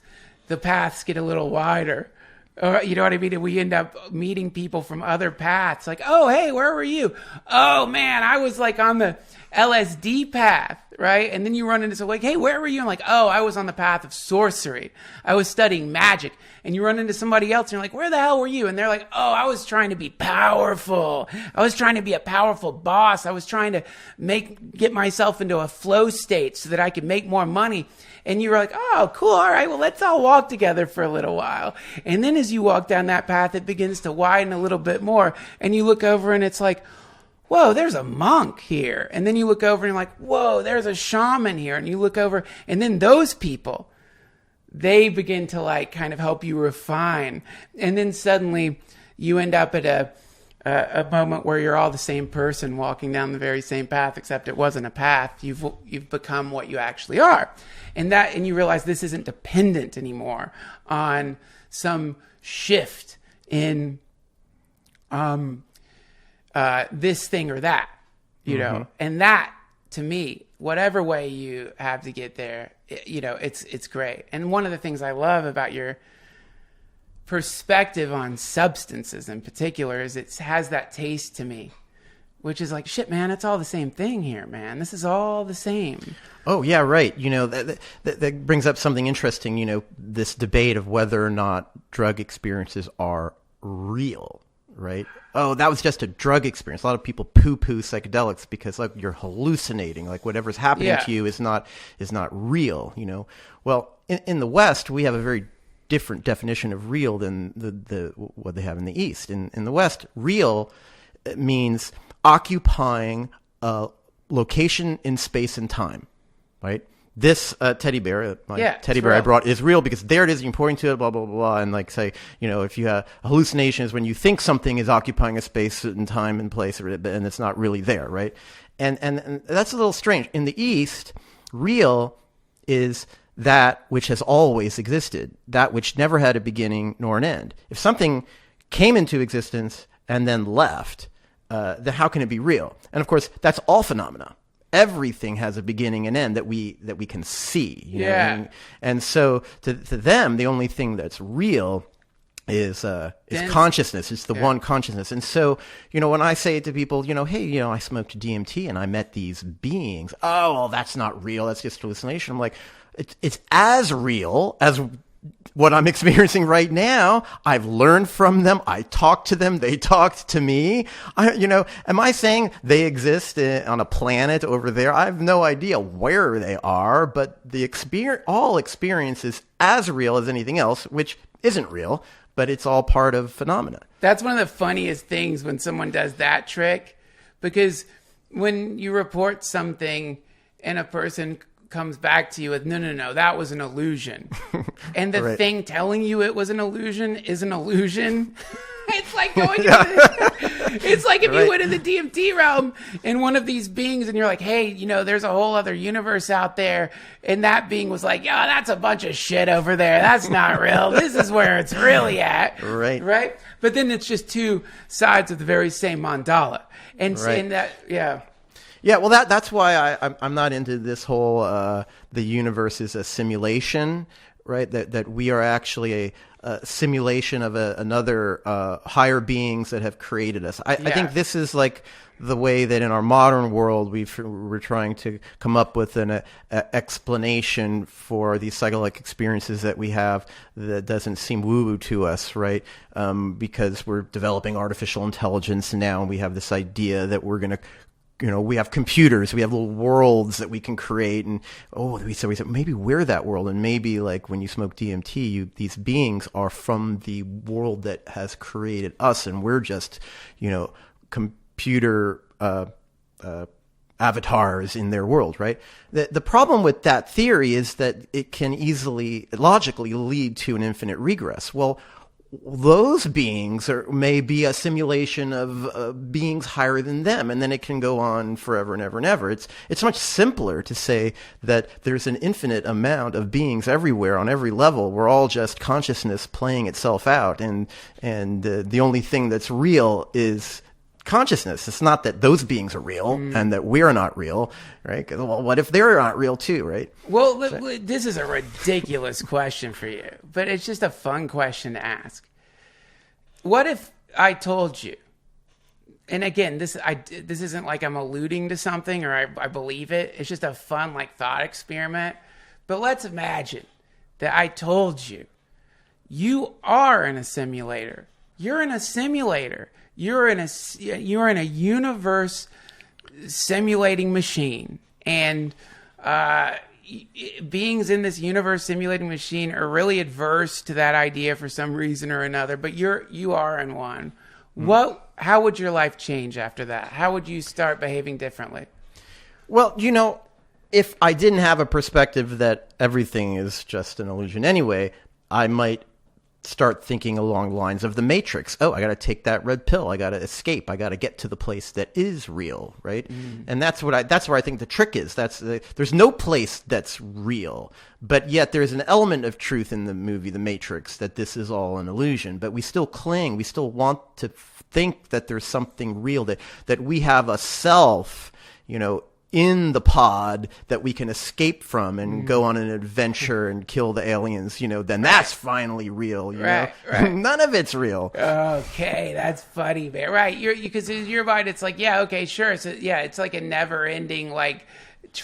the paths get a little wider. Or, you know what I mean? And we end up meeting people from other paths. Like, oh, hey, where were you? Oh, man, I was on the LSD path, right? And then you run into someone hey, where were you? I'm like, oh, I was on the path of sorcery. I was studying magic. And you run into somebody else and you're like, where the hell were you? And they're like, oh, I was trying to be powerful. I was trying to be a powerful boss. I was trying to get myself into a flow state so that I could make more money. And you were like, oh, cool. All right. Well, let's all walk together for a little while. And then as you walk down that path, it begins to widen a little bit more. And you look over and it's like, whoa, there's a monk here. And then you look over and you're like, whoa, there's a shaman here. And you look over and then those people, they begin to kind of help you refine. And then suddenly you end up at a moment where you're all the same person walking down the very same path, except it wasn't a path. You've become what you actually are. And you realize this isn't dependent anymore on some shift in this thing or that, you know. And that, to me, whatever way you have to get there, it's great. And one of the things I love about your perspective on substances in particular is it has that taste to me which is like, shit, man, it's all the same thing here, man. This is all the same. Oh, yeah, right. That brings up something interesting, this debate of whether or not drug experiences are real, right? Oh, that was just a drug experience. A lot of people poo-poo psychedelics because like you're hallucinating, like whatever's happening to you is not real, Well, in the West, we have a very different definition of real than what they have in the East. In the West, real means occupying a location in space and time, right? This teddy bear, teddy bear I brought is real because there it is, you're pointing to it, blah, blah, blah, blah. And like say, if you have a hallucination is when you think something is occupying a space and time and place and it's not really there, right? And that's a little strange. In the East, real is that which has always existed, that which never had a beginning nor an end. If something came into existence and then left, then how can it be real? And of course, that's all phenomena. Everything has a beginning and end that we can see. You know? And so to them, the only thing that's real is consciousness. It's the one consciousness. And so, when I say to people, hey, I smoked DMT and I met these beings. Oh, well, that's not real. That's just hallucination. I'm like, it's as real as what I'm experiencing right now. I've learned from them. I talked to them. They talked to me. Am I saying they exist on a planet over there? I have no idea where they are, but all experience is as real as anything else, which isn't real, but it's all part of phenomena. That's one of the funniest things when someone does that trick, because when you report something and a person comes back to you with, no, that was an illusion. And the thing telling you it was an illusion is an illusion. It's like going it's like if you went in the DMT realm and one of these beings and you're like, hey, there's a whole other universe out there. And that being was like, yeah, that's a bunch of shit over there. That's not real. This is where it's really at. Right. But then it's just two sides of the very same mandala. And that, Yeah, well, that's why I'm not into this whole the universe is a simulation, right? That we are actually a simulation of another higher beings that have created us. I think this is like the way that in our modern world we're trying to come up with an explanation for these psychedelic experiences that we have that doesn't seem woo-woo to us, right? Because we're developing artificial intelligence now, and we have this idea that we're going to we have computers, we have little worlds that we can create, and we said maybe we're that world, and maybe like when you smoke DMT, these beings are from the world that has created us, and we're just computer avatars in their world, right? The problem with that theory is that it can easily, logically lead to an infinite regress. Well, those beings may be a simulation of beings higher than them, and then it can go on forever and ever and ever. It's much simpler to say that there's an infinite amount of beings everywhere on every level. We're all just consciousness playing itself out, and the only thing that's real is consciousness. It's not that those beings are real and that we're not real, right? Well, what if they're not real too, right? Well, this is a ridiculous question for you, but it's just a fun question to ask. What if I told you, and again, this isn't like I'm alluding to something or I believe it. It's just a fun thought experiment. But let's imagine that I told you, you are in a simulator. You're in a simulator. You're in a universe simulating machine, and beings in this universe simulating machine are really adverse to that idea for some reason or another. But you are in one. How would your life change after that? How would you start behaving differently? Well, if I didn't have a perspective that everything is just an illusion anyway, I might start thinking along the lines of the Matrix. Oh, I got to take that red pill. I got to escape. I got to get to the place that is real, right? And that's where I think the trick is. There's no place that's real, but yet there's an element of truth in the movie The Matrix that this is all an illusion. But we still cling. We still want to think that there's something real, that we have a self, in the pod that we can escape from and go on an adventure and kill the aliens, then that's finally real, you know? Right. None of it's real. Okay, that's funny, man. Right, because in your mind, it's like, yeah, okay, sure. So, yeah, it's like a never-ending, like,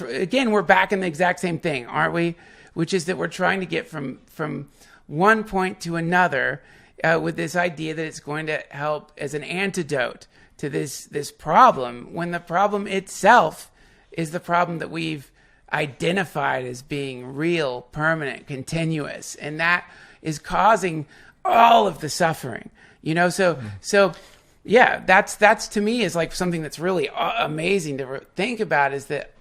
again, we're back in the exact same thing, aren't we? Which is that we're trying to get from one point to another with this idea that it's going to help as an antidote to this problem, when the problem itself is the problem that we've identified as being real, permanent, continuous, and that is causing all of the suffering. So yeah, that's to me is like something that's really amazing to think about. Is that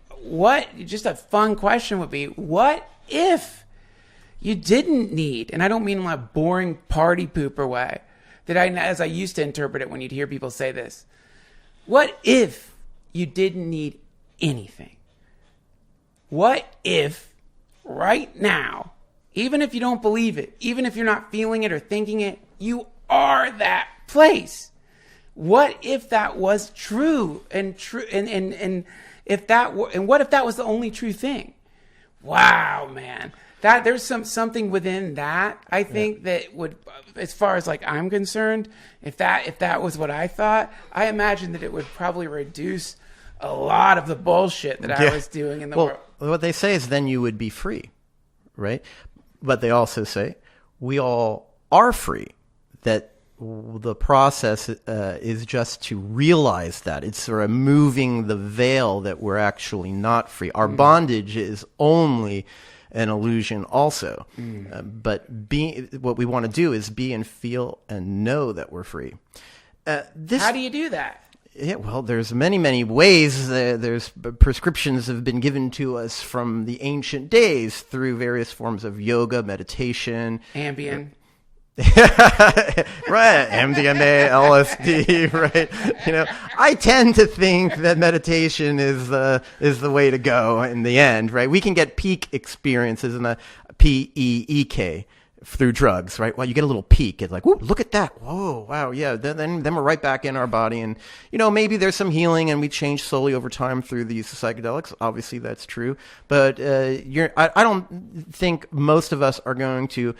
just a fun question would be, what if you didn't need, and I don't mean like boring party pooper way, as I used to interpret it when you'd hear people say this. What if you didn't need anything? What if right now, even if you don't believe it, even if you're not feeling it or thinking it, you are that place? What if that was true and what if that was the only true thing? Wow, man. That there's something within that, I think, that would, as far as like I'm concerned, if that was what I thought, I imagine that it would probably reduce a lot of the bullshit that I was doing in the world. What they say is then you would be free, right? But they also say we all are free, that the process is just to realize that. It's sort of moving the veil that we're actually not free. Our bondage is only an illusion also. But what we want to do is be and feel and know that we're free. How do you do that? Yeah, well, there's many ways. There's prescriptions have been given to us from the ancient days through various forms of yoga, meditation. Ambien. Right, MDMA, LSD, right? I tend to think that meditation is the way to go in the end, right? We can get peak experiences in the PEEK through drugs, right? Well, you get a little peak. It's like, whoa, look at that. Whoa, wow, yeah. Then we're right back in our body, and maybe there's some healing, and we change slowly over time through these psychedelics. Obviously, that's true. But I don't think most of us are going to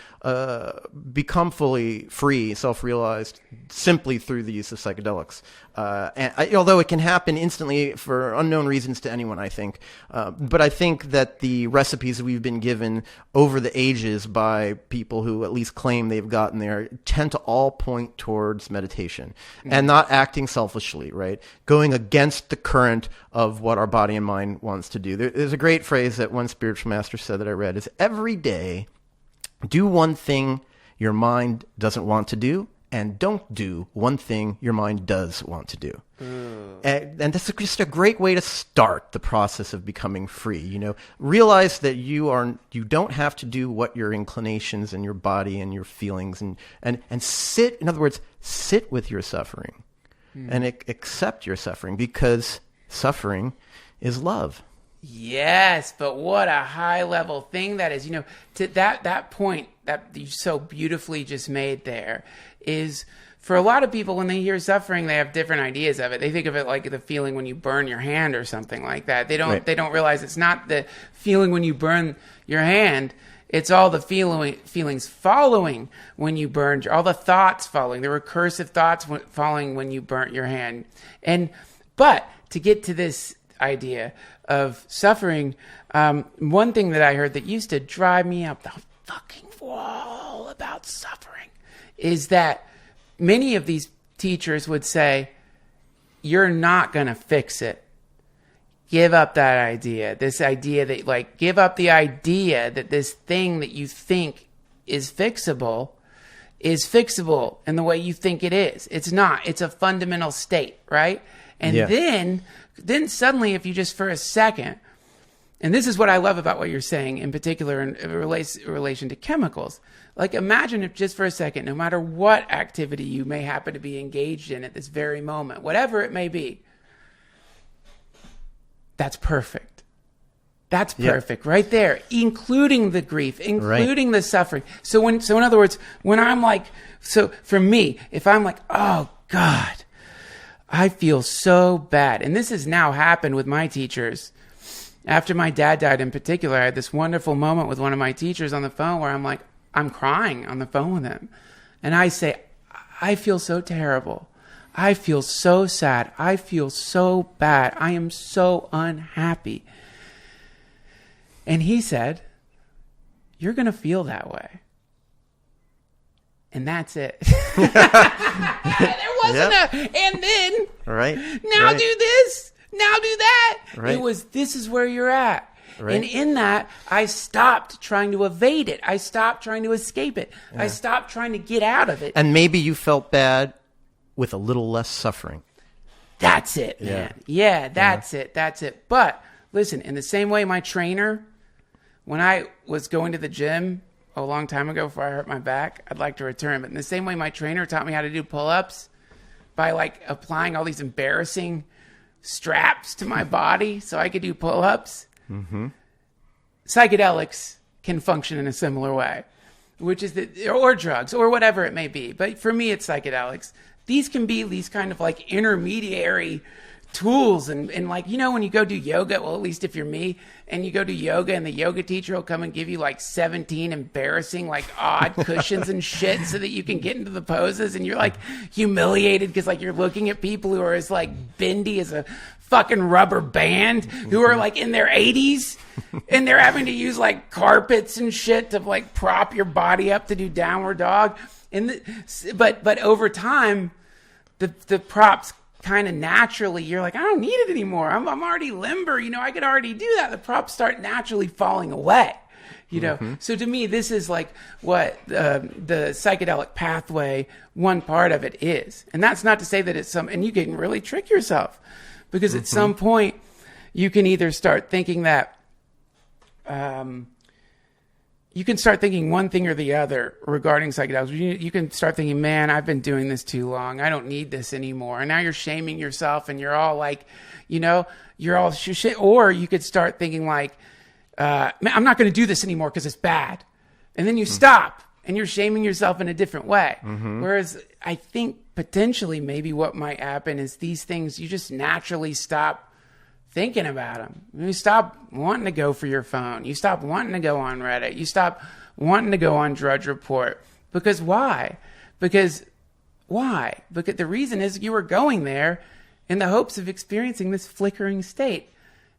become fully free, self-realized, simply through the use of psychedelics. Although it can happen instantly for unknown reasons to anyone, I think. But I think that the recipes we've been given over the ages by people who at least claim they've gotten there tend to all point towards meditation and not acting selfishly, right? Going against the current of what our body and mind wants to do. There's a great phrase that one spiritual master said that I read is, every day, do one thing your mind doesn't want to do, and don't do one thing your mind does want to do. And that's just a great way to start the process of becoming free. Realize that you don't have to do what your inclinations and your body and your feelings and sit. In other words, sit with your suffering and accept your suffering, because suffering is love. Yes, but what a high level thing that is. To that point that you so beautifully just made there is, for a lot of people, when they hear suffering, they have different ideas of it. They think of it like the feeling when you burn your hand or something like that. They don't realize it's not the feeling when you burn your hand. It's all the feelings following when you burned, all the thoughts following, the recursive thoughts following when you burnt your hand. But to get to this idea of suffering, one thing that I heard that used to drive me up the fucking wall about suffering is that many of these teachers would say, you're not going to fix it. Give up that idea. This idea that, give up the idea that this thing that you think is fixable in the way you think it is. It's not. It's a fundamental state, right? And then suddenly, if you just for a second, and this is what I love about what you're saying, in particular in relation to chemicals. Imagine if just for a second, no matter what activity you may happen to be engaged in at this very moment, whatever it may be, that's perfect. That's perfect right there, including the grief, including the suffering. So in other words, when I'm so for me, if I'm like, oh God, I feel so bad. And this has now happened with my teachers after my dad died in particular, I had this wonderful moment with one of my teachers on the phone where I'm crying on the phone with him. And I say, I feel so terrible. I feel so sad. I feel so bad. I am so unhappy. And he said, you're going to feel that way. And that's it. There wasn't and then, right. Now do this, now do that. Right. It was, this is where you're at. Right. And in that, I stopped trying to evade it. I stopped trying to escape it. Yeah. I stopped trying to get out of it. And maybe you felt bad with a little less suffering. That's it, man. Yeah, that's it. That's it. But listen, in the same way my trainer, when I was going to the gym a long time ago before I hurt my back, I'd like to return. But in the same way my trainer taught me how to do pull-ups by like applying all these embarrassing straps to my body so I could do pull-ups. Mm-hmm. Psychedelics can function in a similar way, which is or drugs or whatever it may be. But for me, it's psychedelics. These can be these kind of like intermediary tools. And like, you know, when you go do yoga, well, at least if you're me, and you go do yoga and the yoga teacher will come and give you like 17 embarrassing, like odd cushions and shit so that you can get into the poses. And you're like humiliated because like you're looking at people who are as like bendy as a fucking rubber band, who are like in their 80s and they're having to use like carpets and shit to like prop your body up to do downward dog. And but over time, the props kind of naturally, you're like, I don't need it anymore. I'm already limber. You know, I could already do that. The props start naturally falling away. You know, so to me, this is like what the psychedelic pathway, one part of it is. And that's not to say that it's and you can really trick yourself. Because at some point, you can either start thinking that, you can start thinking one thing or the other regarding psychedelics. You can start thinking, man, I've been doing this too long. I don't need this anymore. And now you're shaming yourself and you're all like, you know, you're all shit. Or you could start thinking like, man, I'm not going to do this anymore because it's bad. And then you stop and you're shaming yourself in a different way. Whereas I think potentially maybe what might happen is these things, you just naturally stop thinking about them. You stop wanting to go for your phone. You stop wanting to go on Reddit. You stop wanting to go on Drudge Report. Because why? Because the reason is you were going there in the hopes of experiencing this flickering state.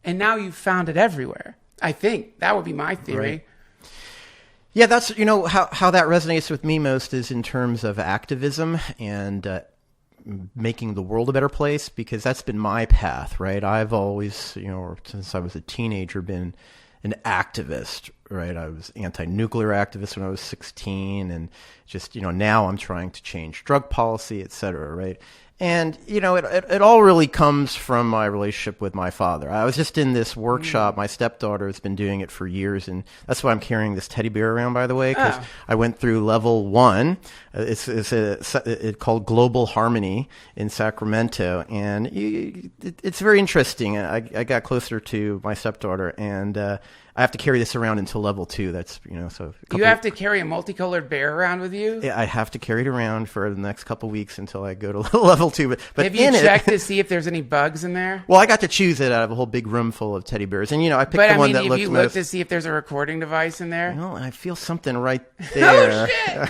And now you've found it everywhere. I think that would be my theory. Right. Yeah, that's, you know, how that resonates with me most is in terms of activism and making the world a better place, because that's been my path, right? I've always, you know, since I was a teenager, been an activist, right? I was anti-nuclear activist when I was 16, and just, you know, now I'm trying to change drug policy, et cetera, right? And, you know, it all really comes from my relationship with my father. I was just in this workshop. My stepdaughter has been doing it for years, and that's why I'm carrying this teddy bear around, by the way, because I went through level 1. It's called Global Harmony in Sacramento, and it's very interesting. I got closer to my stepdaughter, and I have to carry this around until level 2. That's, you know, so you have to carry a multicolored bear around with you? Yeah, I have to carry it around for the next couple weeks until I go to level 2. But have you checked to see if there's any bugs in there? Well, I got to choose it out of a whole big room full of teddy bears, and you know, I picked the one that looked most. But I mean, have you looked to see if there's a recording device in there? No, I feel something right there. Oh shit!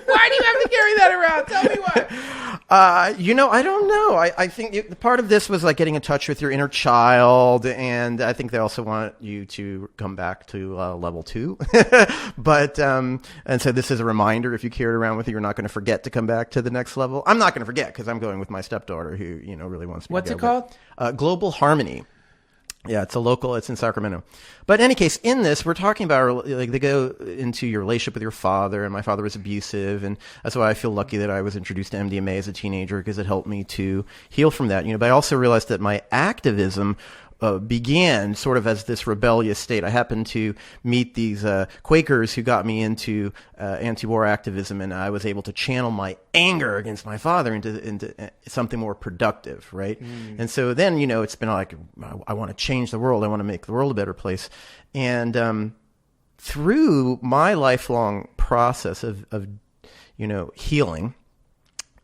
Why do you have to carry that around? Tell me why. You know, I don't know. I think part of this was like getting in touch with your inner child, and I think they also want you to come back to level 2. But and so this is a reminder: if you carry it around with you, you're not going to forget to come back to the next level. I'm not going to forget because I'm going with my stepdaughter, who, you know, really wants me. What's to it go. called? Global Harmony. Yeah, it's in Sacramento. But in any case, in this, we're talking about, like, they go into your relationship with your father, and my father was abusive, and that's why I feel lucky that I was introduced to Mdma as a teenager, because it helped me to heal from that. You know, but I also realized that my activism began sort of as this rebellious state. I happened to meet these Quakers who got me into anti-war activism, and I was able to channel my anger against my father into something more productive, right? And so then, you know, it's been like, I want to change the world. I want to make the world a better place. And through my lifelong process of you know, healing,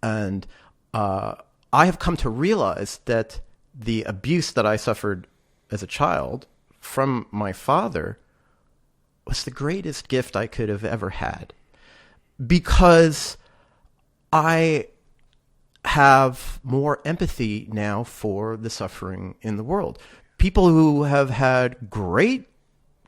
and I have come to realize that the abuse that I suffered as a child from my father was the greatest gift I could have ever had, because I have more empathy now for the suffering in the world. People who have had great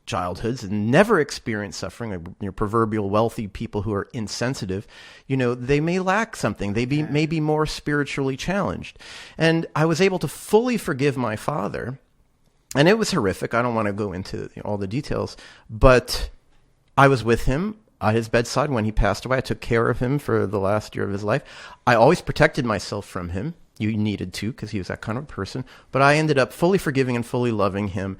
childhoods and never experienced suffering, like, proverbial wealthy people who are insensitive, they may lack something. They may be more spiritually challenged. And I was able to fully forgive my father, and it was horrific. I don't want to go into all the details, but I was with him at his bedside when he passed away. I took care of him for the last year of his life. I always protected myself from him. You needed to, because he was that kind of person. But I ended up fully forgiving and fully loving him,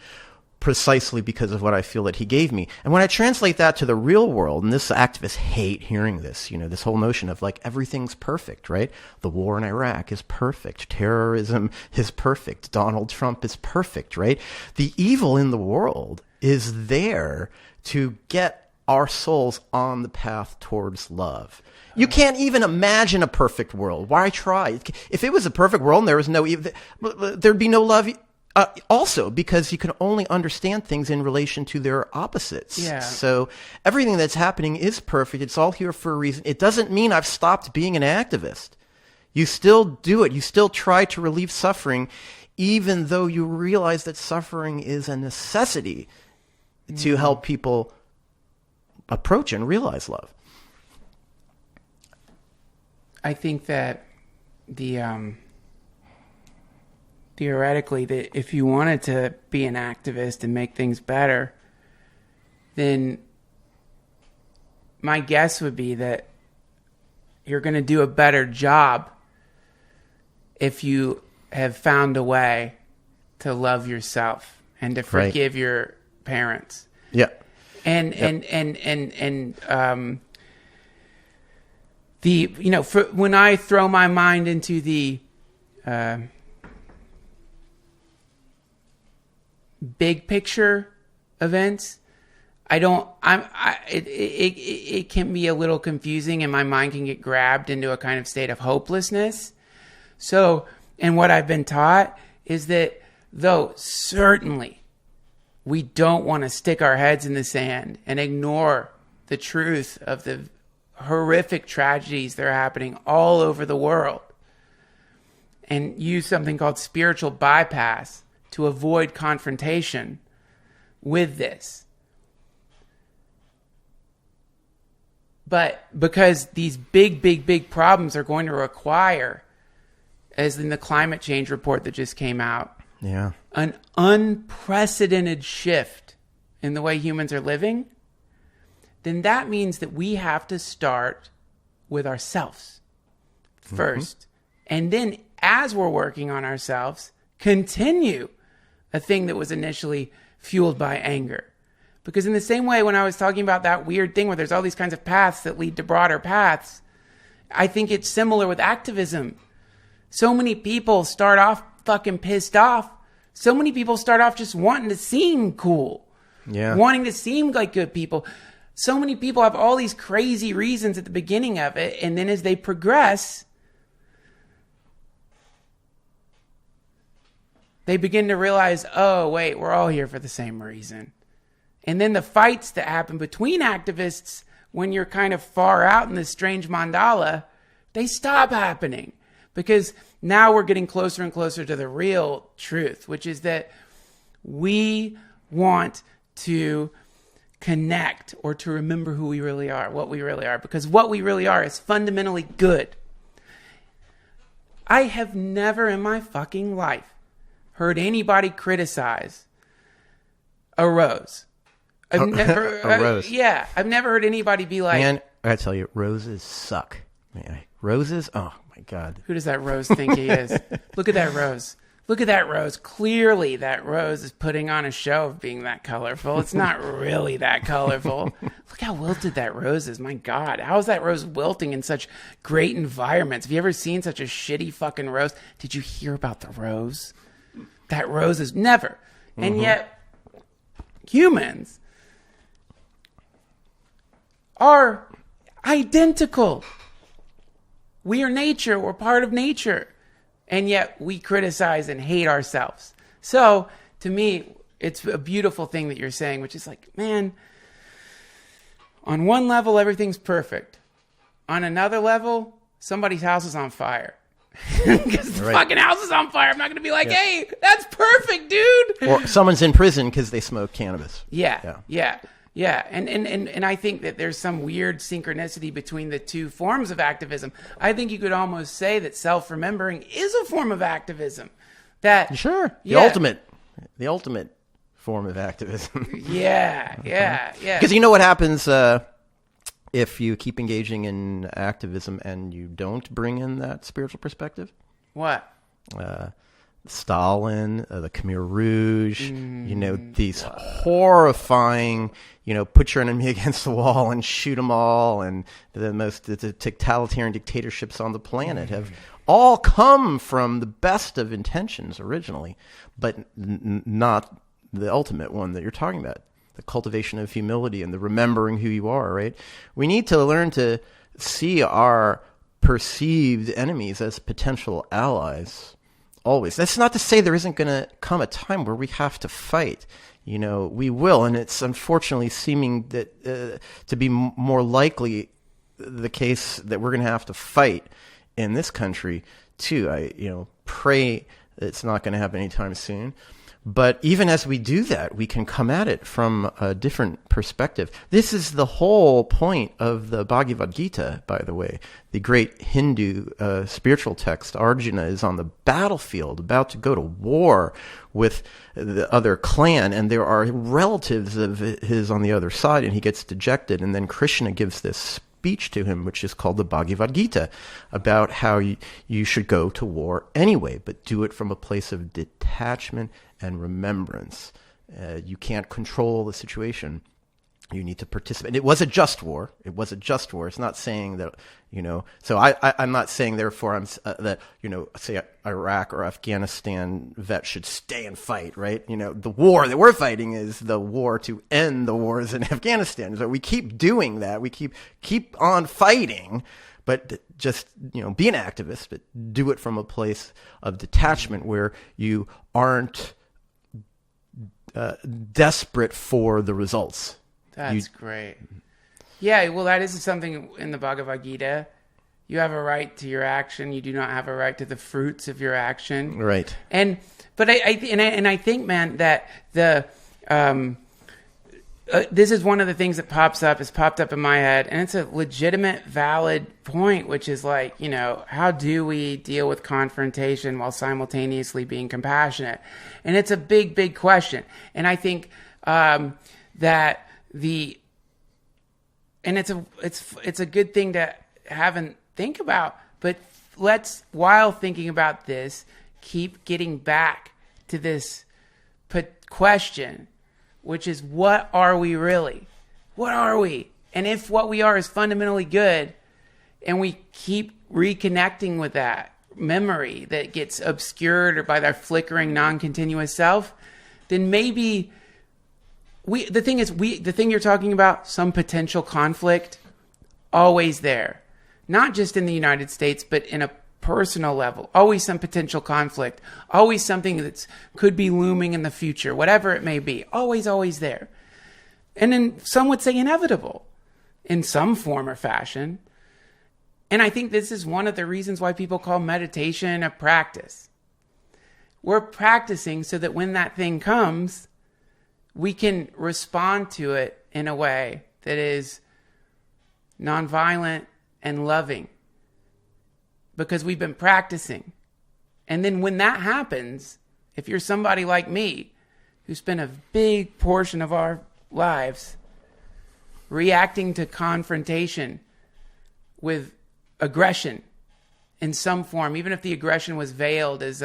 precisely because of what I feel that he gave me. And when I translate that to the real world, and this activists hate hearing this, this whole notion of like everything's perfect, right? The war in Iraq is perfect. Terrorism is perfect. Donald Trump is perfect, right? The evil in the world is there to get our souls on the path towards love. You can't even imagine a perfect world. Why try? If it was a perfect world and there was no evil, there'd be no love. Also, because you can only understand things in relation to their opposites. Yeah. So everything that's happening is perfect. It's all here for a reason. It doesn't mean I've stopped being an activist. You still do it. You still try to relieve suffering, even though you realize that suffering is a necessity to help people approach and realize love. I think that theoretically, that if you wanted to be an activist and make things better, then my guess would be that you're going to do a better job if you have found a way to love yourself and to forgive your parents. Yeah. And when I throw my mind into the big picture events, it can be a little confusing, and my mind can get grabbed into a kind of state of hopelessness. So, and what I've been taught is that though certainly we don't want to stick our heads in the sand and ignore the truth of the horrific tragedies that are happening all over the world, and use something called spiritual bypass to avoid confrontation with this. But because these big problems are going to require, as in the climate change report that just came out, an unprecedented shift in the way humans are living, then that means that we have to start with ourselves first. And then as we're working on ourselves, continue a thing that was initially fueled by anger. Because in the same way, when I was talking about that weird thing where there's all these kinds of paths that lead to broader paths, I think it's similar with activism. So many people start off fucking pissed off. So many people start off just wanting to seem cool. Yeah. Wanting to seem like good people. So many people have all these crazy reasons at the beginning of it, and then as they progress, they begin to realize, oh, wait, we're all here for the same reason. And then the fights that happen between activists when you're kind of far out in this strange mandala, they stop happening. Because now we're getting closer and closer to the real truth, which is that we want to connect or to remember who we really are, what we really are. Because what we really are is fundamentally good. I have never in my fucking life heard anybody criticize a rose. I've never a rose. Yeah, I've never heard anybody be like, man, I gotta tell you, roses suck. Man, roses, oh my God. Who does that rose think he is? Look at that rose. Look at that rose. Clearly that rose is putting on a show of being that colorful. It's not really that colorful. Look how wilted that rose is. My God. How is that rose wilting in such great environments? Have you ever seen such a shitty fucking rose? Did you hear about the rose? That rose is never. And yet humans are identical. We are nature. We're part of nature. And yet we criticize and hate ourselves. So, to me, it's a beautiful thing that you're saying, which is like, man, on one level, everything's perfect. On another level, somebody's house is on fire. Because the fucking house is on fire. I'm not going to be like, hey, that's perfect, dude. Or someone's in prison because they smoke cannabis. Yeah. And I think that there's some weird synchronicity between the two forms of activism. I think you could almost say that self-remembering is a form of activism. That Sure. The ultimate form of activism. Yeah. Because you know what happens if you keep engaging in activism and you don't bring in that spiritual perspective? What? Stalin, the Khmer Rouge, these horrifying, put your enemy against the wall and shoot them all, and the totalitarian dictatorships on the planet have all come from the best of intentions originally, but not the ultimate one that you're talking about, the cultivation of humility and the remembering who you are, right? We need to learn to see our perceived enemies as potential allies. Always. That's not to say there isn't going to come a time where we have to fight. We will, and it's unfortunately seeming that to be more likely the case that we're going to have to fight in this country too. I pray it's not going to happen anytime soon. But even as we do that, we can come at it from a different perspective. This is the whole point of the Bhagavad Gita, by the way, the great Hindu spiritual text. Arjuna is on the battlefield about to go to war with the other clan, and there are relatives of his on the other side, and he gets dejected. And then Krishna gives this speech to him, which is called the Bhagavad Gita, about how you should go to war anyway, but do it from a place of detachment and remembrance. You can't control the situation. You need to participate. And it was a just war. It's not saying that, so I'm not saying therefore that, say Iraq or Afghanistan vets should stay and fight, right? The war that we're fighting is the war to end the wars in Afghanistan. So we keep doing that. We keep on fighting, but just, be an activist, but do it from a place of detachment where you aren't desperate for the results. That's great. Yeah, well, that is something in the Bhagavad Gita. You have a right to your action. You do not have a right to the fruits of your action. Right. But I think, man, that this is one of the things that popped up in my head, and it's a legitimate, valid point, which is like, how do we deal with confrontation while simultaneously being compassionate? And it's a big, big question. And I think that it's a good thing to have and think about, but let's, while thinking about this, keep getting back to this question, which is, what are we really? What are we? And if what we are is fundamentally good, and we keep reconnecting with that memory that gets obscured or by their flickering non-continuous self, then maybe the thing you're talking about, some potential conflict, always there. Not just in the United States, but in a personal level. Always some potential conflict. Always something that could be looming in the future, whatever it may be. Always, always there. And then some would say inevitable in some form or fashion. And I think this is one of the reasons why people call meditation a practice. We're practicing so that when that thing comes, we can respond to it in a way that is nonviolent and loving, because we've been practicing. And then when that happens, if you're somebody like me who spent a big portion of our lives reacting to confrontation with aggression in some form, even if the aggression was veiled as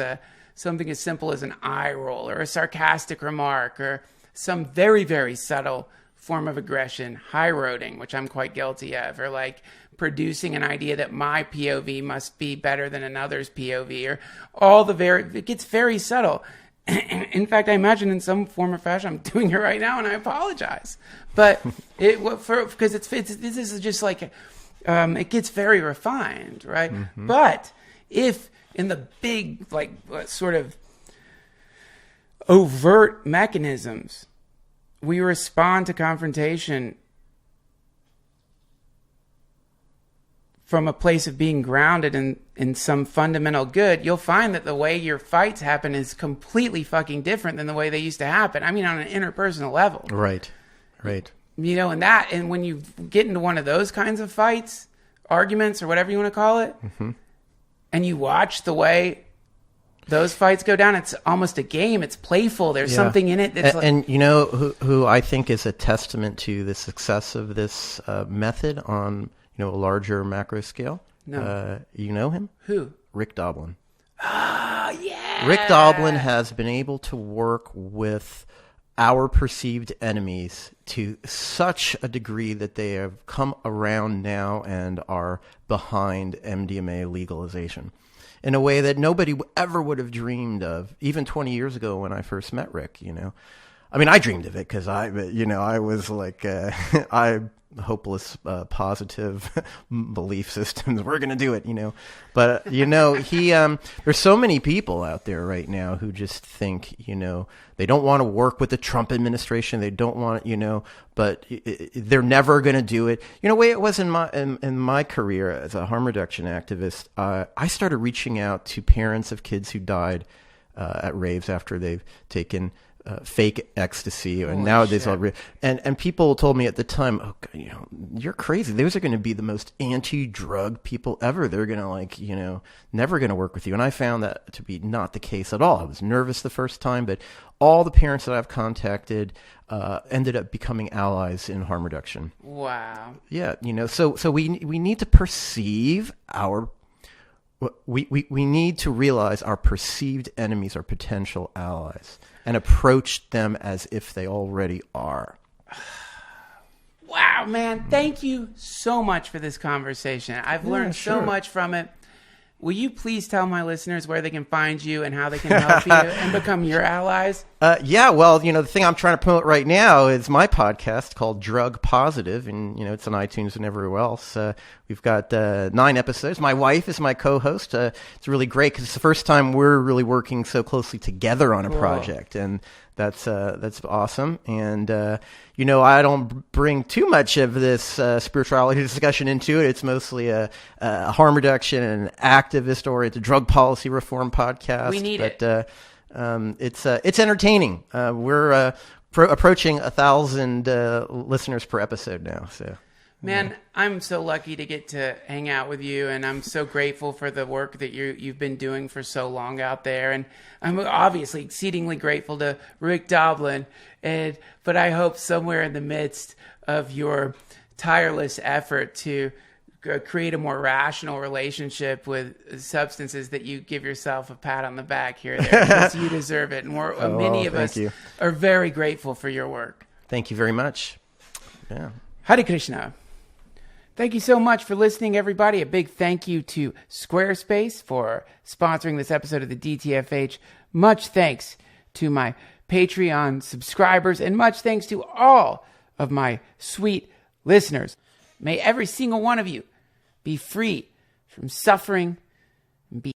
something as simple as an eye roll or a sarcastic remark or some very, very subtle form of aggression, high roading, which I'm quite guilty of, or like producing an idea that my POV must be better than another's POV, or it gets very subtle. In fact, I imagine in some form or fashion, I'm doing it right now, and I apologize. But because this is just like, it gets very refined, right? Mm-hmm. But if in the big, like, sort of overt mechanisms. We respond to confrontation from a place of being grounded in some fundamental good. You'll find that the way your fights happen is completely fucking different than the way they used to happen. I mean, on an interpersonal level. Right. You know, and when you get into one of those kinds of fights, arguments, or whatever you want to call it, and you watch the way those fights go down, it's almost a game. It's playful. There's something in it that's and you know who I think is a testament to the success of this method on a larger macro scale? No. You know him? Who? Rick Doblin. Oh, yeah. Rick Doblin has been able to work with our perceived enemies to such a degree that they have come around now and are behind Mdma legalization in a way that nobody ever would have dreamed of, even 20 years ago when I first met Rick. I mean, I dreamed of it because I was like, hopeless, positive belief systems. We're going to do it, But, he, there's so many people out there right now who just think, they don't want to work with the Trump administration. They don't want, but they're never going to do it. The way it was in my career as a harm reduction activist, I started reaching out to parents of kids who died at raves after they've taken fake ecstasy, and nowadays all and people told me at the time, oh, you're crazy. Those are going to be the most anti-drug people ever. They're going to never going to work with you. And I found that to be not the case at all. I was nervous the first time, but all the parents that I've contacted ended up becoming allies in harm reduction. Wow. Yeah, so we need to perceive our. We need to realize our perceived enemies are potential allies and approach them as if they already are. Wow, man. Thank you so much for this conversation. I've learned so much from it. Will you please tell my listeners where they can find you and how they can help you and become your allies? Well, the thing I'm trying to promote right now is my podcast called Drug Positive, and, it's on iTunes and everywhere else. We've got 9 episodes. My wife is my co-host. It's really great because it's the first time we're really working so closely together on a project, and that's awesome. And, I don't bring too much of this spirituality discussion into it. It's mostly a harm reduction and activist-oriented drug policy reform podcast. We need it. It's entertaining. We're approaching 1,000 listeners per episode now. So, man, I'm so lucky to get to hang out with you, and I'm so grateful for the work that you've been doing for so long out there. And I'm obviously exceedingly grateful to Rick Doblin, but I hope somewhere in the midst of your tireless effort to create a more rational relationship with substances that you give yourself a pat on the back here there, because you deserve it. And many of us are very grateful for your work. Thank you very much. Yeah. Hare Krishna. Thank you so much for listening, everybody. A big thank you to Squarespace for sponsoring this episode of the DTFH. Much thanks to my Patreon subscribers, and much thanks to all of my sweet listeners. May every single one of you be free from suffering